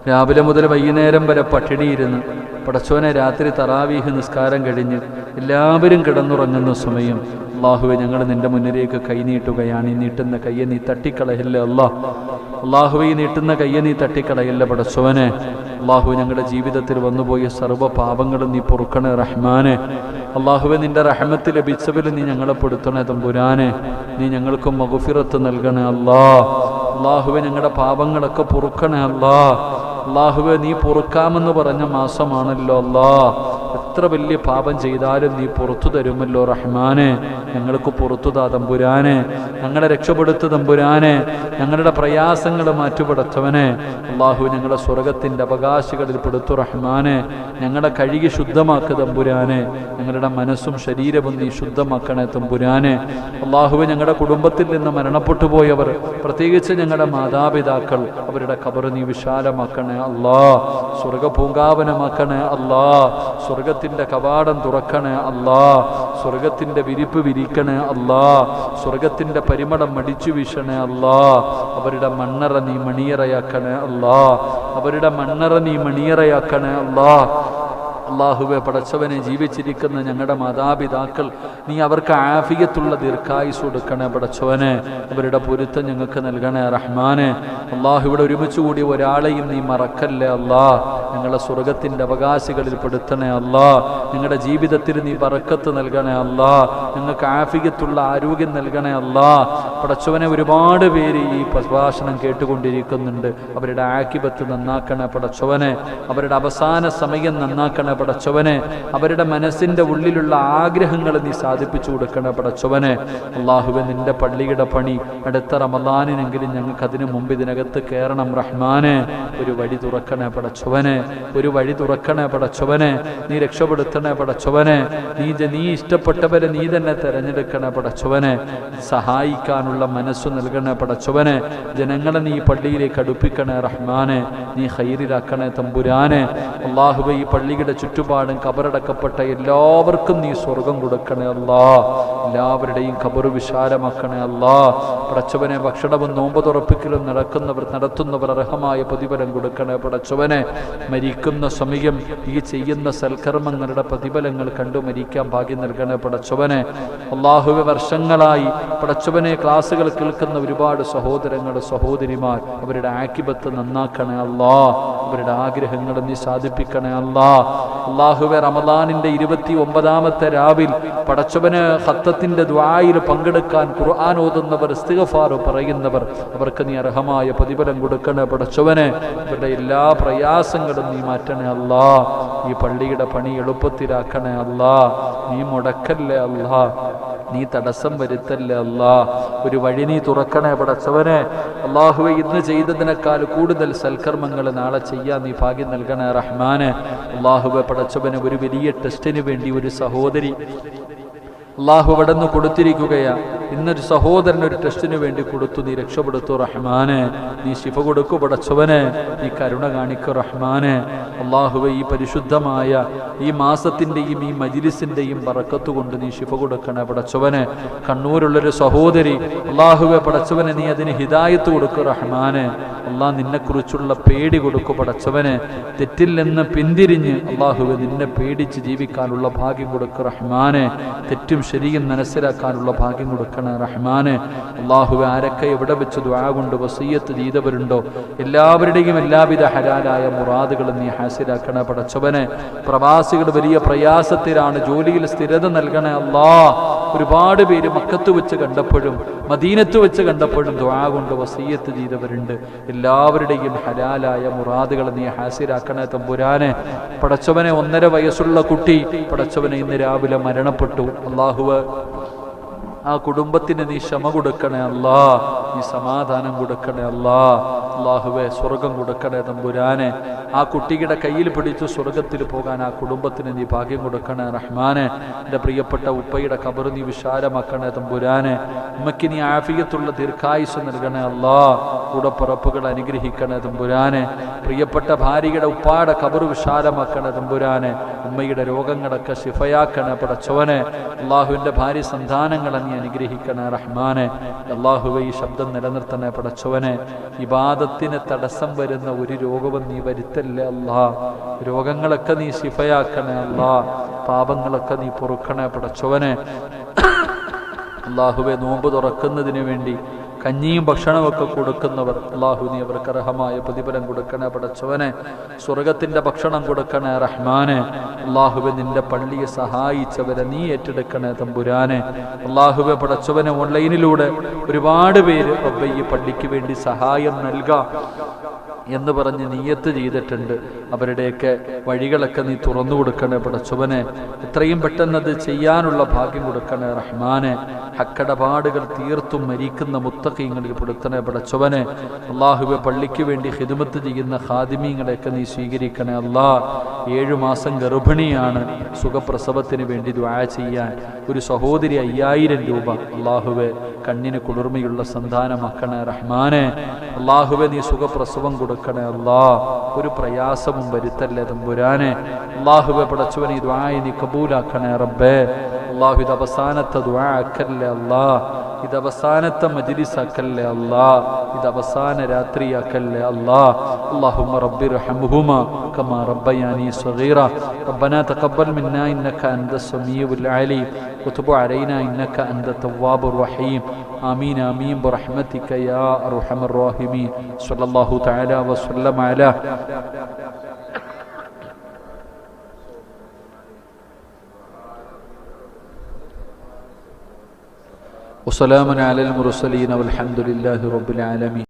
രാവിലെ മുതൽ വൈകുന്നേരം വരെ പട്ടിണിയിരുന്ന് പടച്ചവനെ രാത്രി തറാവീഹ് നിസ്കാരം കഴിഞ്ഞ് എല്ലാവരും കിടന്നുറങ്ങുന്ന സമയം അള്ളാഹുവെ ഞങ്ങൾ നിന്റെ മുന്നിലേക്ക് കൈ നീട്ടുകയാണ്. ഈ നീട്ടുന്ന കയ്യെ നീ തട്ടിക്കളയില്ല അല്ലാഹ്. അള്ളാഹുവെ ഈ നീട്ടുന്ന കയ്യെ നീ തട്ടിക്കളയില്ല പടച്ചവനെ. അള്ളാഹു ഞങ്ങളുടെ ജീവിതത്തിൽ വന്നുപോയ സർവ്വ പാപങ്ങളും നീ പൊറുക്കണേ റഹ്മാനെ. അള്ളാഹുവെ നിന്റെ റഹ്മത്ത് ലഭിച്ചവരിൽ നീ ഞങ്ങളെ പെടുത്തണേ തമ്പുരാനെ. നീ ഞങ്ങൾക്ക് മഗ്ഫിറത്ത് നൽകണേ അല്ലാഹ്. അള്ളാഹുവെ ഞങ്ങളുടെ പാപങ്ങളൊക്കെ പൊറുക്കണേ അല്ലാഹ്. അള്ളാഹുവെ നീ പൊറുക്കാമെന്ന് പറഞ്ഞ മാസമാണല്ലോ അല്ലാഹ്. എത്ര വലിയ പാപം ചെയ്താലും നീ പുറത്തു തരുമല്ലോ റഹ്മാനെ. ഞങ്ങൾക്ക് പുറത്തു താ തമ്പുരാനെ. ഞങ്ങളെ രക്ഷപ്പെടുത്തു തമ്പുരാനെ. ഞങ്ങളുടെ പ്രയാസങ്ങൾ മാറ്റുപെടുത്തവനെ. അള്ളാഹു ഞങ്ങളെ സ്വർഗത്തിൻ്റെ അവകാശികളിൽ പെടുത്തു റഹ്മാനെ. ഞങ്ങളെ കഴുകി ശുദ്ധമാക്ക് തമ്പുരാനെ. ഞങ്ങളുടെ മനസ്സും ശരീരവും നീ ശുദ്ധമാക്കണേ തമ്പുരാനെ. അള്ളാഹുവെ ഞങ്ങളുടെ കുടുംബത്തിൽ നിന്ന് മരണപ്പെട്ടു പോയവർ, പ്രത്യേകിച്ച് ഞങ്ങളുടെ മാതാപിതാക്കൾ, അവരുടെ ഖബർ നീ വിശാലമാക്കണേ അല്ലാഹ്. സ്വർഗ പൂങ്കാവനമാക്കണേ അല്ലാഹ്. സ്വർഗത്തിൻ്റെ കവാടം തുറക്കണേ അല്ലാഹ്. സ്വർഗത്തിൻ്റെ വിരിപ്പ് വിരിക്കണേ അല്ലാഹ്. സ്വർഗത്തിൻ്റെ പരിമളം മടിച്ചു വീശണേ അല്ലാഹ്. അവരുടെ മണ്ണറ നീ മണിയറയാക്കണേ അല്ലാഹ്. അവരുടെ മണ്ണറ നീ മണിയറയാക്കണേ അല്ലാഹ്. അള്ളാഹുവെ പടച്ചവനെ, ജീവിച്ചിരിക്കുന്ന ഞങ്ങളുടെ മാതാപിതാക്കൾ നീ അവർക്ക് ആഫിയത്തുള്ള ദീർഘായുസ് കൊടുക്കണേ പടച്ചവനെ. അവരുടെ പൊരുത്തം ഞങ്ങൾക്ക് നൽകണേ റഹ്മാനെ. അള്ളാഹു ഇവിടെ ഒരുമിച്ച് കൂടി ഒരാളെയും നീ മറക്കല്ലേ അല്ലാഹ്. ഞങ്ങളെ സ്വർഗത്തിൻ്റെ അവകാശികളിൽ പെടുത്തണേ അല്ലാഹ്. ഞങ്ങളുടെ ജീവിതത്തിൽ നീ ബറക്കത്ത് നൽകണേ അല്ലാഹ്. ഞങ്ങൾക്ക് ആഫിയത്തുള്ള ആരോഗ്യം നൽകണേ അല്ലാഹ്. പടച്ചവനെ, ഒരുപാട് പേര് ഈ പ്രഭാഷണം കേട്ടുകൊണ്ടിരിക്കുന്നുണ്ട്. അവരുടെ ആക്കിബത്ത് നന്നാക്കണേ പടച്ചവനെ. അവരുടെ അവസാന സമയം നന്നാക്കണേ പടച്ചവനെ. അവരുടെ മനസ്സിൻ്റെ ഉള്ളിലുള്ള ആഗ്രഹങ്ങൾ നീ സാധിപ്പിച്ചു കൊടുക്കണേ പടച്ചവനെ. അള്ളാഹുവെ, നിന്റെ പള്ളിയുടെ പണി അടുത്ത റമദാനിനെങ്കിലും ഞങ്ങൾക്ക് അതിനു മുമ്പ് ഇതിനകത്ത് കയറണം റഹ്മാനെ. ഒരു വഴി തുറക്കണേ പടച്ചവനെ. ഒരു വഴി തുറക്കണേ പടച്ചവനെ. നീ രക്ഷപ്പെടുത്തണേ പടച്ചവനെ. നീ ഇഷ്ടപ്പെട്ടവരെ നീ തന്നെ തെരഞ്ഞെടുക്കണേ പടച്ചവനെ. സഹായിക്കാനുള്ള മനസ്സ് നൽകണേ പടച്ചവനെ. ജനങ്ങളെ നീ പള്ളിയിലേക്ക് അടുപ്പിക്കണേ റഹ്മാനെ. നീ ഖൈറിലാക്കണേ തമ്പുരാനെ. അള്ളാഹുവെ, ഈ പള്ളിയുടെ ചുറ്റുപാടും കബറടക്കപ്പെട്ട എല്ലാവർക്കും നീ സ്വർഗം കൊടുക്കണേ അല്ലാഹ്. എല്ലാവരുടെയും ഖബർ വിശാലമാക്കണേ അല്ലാഹ്. പടച്ചവനെ, ഭക്ഷണവും നോമ്പ് തുറപ്പിക്കലും നടത്തുന്നവർ അർഹമായ പ്രതിഫലം കൊടുക്കണേ പടച്ചവനെ. മരിക്കുന്ന സമയം ഈ ചെയ്യുന്ന സൽക്കർമ്മങ്ങളുടെ പ്രതിഫലങ്ങൾ കണ്ടു മരിക്കാൻ ഭാഗ്യം നൽകണേ പടച്ചവനെ. അള്ളാഹുവെ, വർഷങ്ങളായി പടച്ചവനെ ക്ലാസ്സുകൾ കേൾക്കുന്ന ഒരുപാട് സഹോദരങ്ങൾ, സഹോദരിമാർ, അവരുടെ ആക്കിബത്ത് നന്നാക്കണേ അല്ലാഹ്. അവരുടെ ആഗ്രഹങ്ങൾ നീ സാധിപ്പിക്കണേ അല്ലാഹ്. അള്ളാഹുവെ, റമദാനിന്റെ 29ാമത്തെ രാവിൽ പടച്ചവന് ഖത്തത്തിന്റെ ദുആയിൽ പങ്കെടുക്കാൻ ഖുർആൻ ഓതുന്നവർ, ഇസ്തിഗ്ഫാർ പറയുന്നവർ, അവർക്ക് നീ അർഹമായ പ്രതിഫലം കൊടുക്കണേ പടച്ചവനെ. അവരുടെ എല്ലാ പ്രയാസങ്ങളും നീ മാറ്റണേ അല്ലാഹ്. ഈ പള്ളിയുടെ പണി എളുപ്പത്തിലാക്കണേ അല്ലാഹ്. നീ മുടക്കല്ലേ അല്ലാഹ്. നീ തടസ്സം വരുത്തല്ലേ അല്ലാഹ്. ഒരു വഴി നീ തുറക്കണേ പടച്ചവനെ. അള്ളാഹുവെ, ഇന്ന് ചെയ്തതിനേക്കാൾ കൂടുതൽ സൽക്കർമ്മങ്ങൾ നാളെ ചെയ്യാൻ നീ ഭാഗ്യം നൽകണേ റഹ്മാനെ. അള്ളാഹുവെ പടച്ചവനെ, ഒരു വലിയ ടെസ്റ്റിന് വേണ്ടി ഒരു സഹോദരി അള്ളാഹു അവിടെ നിന്ന് കൊടുത്തിരിക്കുകയാ. ഇന്നൊരു സഹോദരൻ ഒരു ടെസ്റ്റിന് വേണ്ടി കൊടുത്തു. നീ രക്ഷപ്പെടുത്തു റഹ്മാനെ. നീ ശിഫ കൊടുക്കു പടച്ചവനെ. നീ കരുണ കാണിക്കു റഹ്മാനെ. അള്ളാഹുവെ, ഈ പരിശുദ്ധമായ ഈ മാസത്തിൻ്റെയും ഈ മജ്ലിസിൻ്റെയും ബറക്കത്ത് കൊണ്ട് നീ ശിഫ കൊടുക്കണേ പടച്ചവനെ. കണ്ണൂരുള്ളൊരു സഹോദരി, അള്ളാഹുവെ പടച്ചവനെ, നീ അതിന് ഹിദായത്ത് കൊടുക്കു റഹ്മാനെ. അള്ളാഹ്, നിന്നെക്കുറിച്ചുള്ള പേടി കൊടുക്കു പടച്ചവനെ. തെറ്റിൽ നിന്ന് പിന്തിരിഞ്ഞ് അള്ളാഹുവെ നിന്നെ പേടിച്ച് ജീവിക്കാനുള്ള ഭാഗ്യം കൊടുക്കു റഹ്മാനെ. തെറ്റും ശരിയും മനസ്സിലാക്കാനുള്ള ഭാഗ്യം കൊടുക്കണേ റഹ്മാനെ. അള്ളാഹുവെ, ആരൊക്കെ എവിടെ വെച്ച് ദുആ കൊണ്ട് വസിയ്യത്ത് ചെയ്തവരുണ്ടോ എല്ലാവരുടെയും എല്ലാവിധ ഹലാലായ മുറാദുകളും നീ ഹാസിലാക്കണേ പടച്ചവനെ. പ്രവാസികൾ വലിയ പ്രയാസത്തിലാണ്. ജോലിയിൽ സ്ഥിരത നൽകണേ അല്ലാഹ്. ഒരുപാട് പേര് മക്കത്ത് വെച്ച് കണ്ടപ്പോഴും മദീനത്ത് വെച്ച് കണ്ടപ്പോഴും ദുആ കൊണ്ട് വസിയ്യത്ത് ചെയ്തവരുണ്ട്. എല്ലാവരുടെയും ഹലാലായ മുറാദുകൾ നീ ഹാസിലാക്കണേ തമ്പുരാനെ. പടച്ചവനെ, 1.5 വയസ്സുള്ള കുട്ടി പടച്ചവനെ ഇന്ന് രാവിലെ മരണപ്പെട്ടു. അല്ലാഹുവേ, ആ കുടുംബത്തിന് നീ ക്ഷമ കൊടുക്കണേ അല്ലാഹ്. നീ സമാധാനം കൊടുക്കണേ അല്ലാഹ്. അല്ലാഹുവേ സ്വർഗം കൊടുക്കണേ തമ്പുരാനെ. ആ കുട്ടിയുടെ കയ്യിൽ പിടിച്ച് സ്വർഗത്തിൽ പോകാൻ ആ കുടുംബത്തിന് നീ ഭാഗ്യം കൊടുക്കണേ റഹ്മാനെ. എൻ്റെ പ്രിയപ്പെട്ട ഉപ്പയുടെ ഖബർ നീ വിശാലമാക്കണേ തമ്പുരാനെ. ഉമ്മയ്ക്ക് നീ ആഫിയത്തുള്ള ദീർഘായുസ് നൽകണേ അല്ലാ. കൂടപ്പിറപ്പുകൾ അനുഗ്രഹിക്കണേ തമ്പുരാനെ. പ്രിയപ്പെട്ട ഭാര്യയുടെ ഉപ്പാടെ ഖബർ വിശാലമാക്കണേ തമ്പുരാനെ. ഉമ്മയുടെ രോഗങ്ങളൊക്കെ ശിഫയാക്കണേ പടച്ചവനെ. അള്ളാഹുവിൻ്റെ ഭാര്യ സന്താനങ്ങളെ നീ അനുഗ്രഹിക്കണേ റഹ്മാനെ. അള്ളാഹുവെ ഈ ശബ്ദം നിലനിർത്തണേ പടച്ചവനെ. ഇബാദത്തിന് തടസ്സം വരുന്ന ഒരു രോഗവും നീ വരുത്തല്ലേ അല്ലാ. രോഗങ്ങളൊക്കെ നീ ശിഫയാക്കണേ അല്ലാ. പാപങ്ങളൊക്കെ നീ പൊറുക്കണേ പടച്ചവനെ. അള്ളാഹുവെ നോമ്പ് തുറക്കുന്നതിന് വേണ്ടി കഞ്ഞിയും ഭക്ഷണമൊക്കെ കൊടുക്കുന്നവർ അള്ളാഹു നീ അവർക്ക് അർഹമായ പ്രതിഫലം കൊടുക്കണേ പടച്ചവനെ. സ്വർഗത്തിൻ്റെ ഭക്ഷണം കൊടുക്കണേ റഹ്മാനെ. അള്ളാഹുവെ നിന്റെ പള്ളിയെ സഹായിച്ചവരെ നീ ഏറ്റെടുക്കണേ തമ്പുരാനെ. അള്ളാഹുവെ പടച്ചവനെ ഓൺലൈനിലൂടെ ഒരുപാട് പേര് റബ്ബേ ഈ പള്ളിക്ക് വേണ്ടി സഹായം നൽകാം എന്ന് പറഞ്ഞ് നിയ്യത്ത് ചെയ്തിട്ടുണ്ട്. അവരുടെയൊക്കെ വഴികളൊക്കെ നീ തുറന്നു കൊടുക്കണേ പടച്ചവനെ. എത്രയും പെട്ടെന്ന് അത് ചെയ്യാനുള്ള ഭാഗ്യം കൊടുക്കണേ റഹ്മാനെ. ഹക്കടപാടുകൾ തീർത്തും മരിക്കുന്ന മുത്തഖീങ്ങളിൽ പെടുത്തണേ പടച്ചവനെ. അള്ളാഹുവെ പള്ളിക്ക് വേണ്ടി ഖിദ്മത്ത് ചെയ്യുന്ന ഖാദിമീങ്ങളെയൊക്കെ നീ സ്വീകരിക്കണേ അല്ലാ. 7 മാസം ഗർഭിണിയാണ്. സുഖപ്രസവത്തിന് വേണ്ടി ദുആ ചെയ്യാൻ ഒരു സഹോദരി 5000 രൂപ അള്ളാഹുവെ കണ്ണിന് കുളിർമയുള്ള സന്താനമാക്കണേ റഹ്മാനെ. അള്ളാഹുവെ നീ സുഖപ്രസവം കൊടുക്കണേ അല്ലാ. ഒരു പ്രയാസവും വരുത്തല്ലേ തമ്പുരാനെ. അള്ളാഹുവെ പടച്ചവനെ ഈ ദുആയെ നീ കബൂലാക്കണേ റബ്ബേ. അള്ളാഹു ഇത് അവസാനത്തെ ദുആ ആക്കല്ലേ അല്ലാ. ഇത് അവസാനത്തെ മജ്ലിസ് ആക്കല്ലേ അല്ലാ. ഇത് അവസാന രാത്രിയാക്കല്ലേ അല്ലാ. اللهم رب ارحمهما كما ربياني صغيرا ربنا تقبل منا إنك أنت السميع العليم وتب علينا إنك أنت التواب الرحيم آمين آمين برحمتك يا أرحم الراحمين صلى الله تعالى وسلم على وسلام على المرسلين والحمد لله رب العالمين.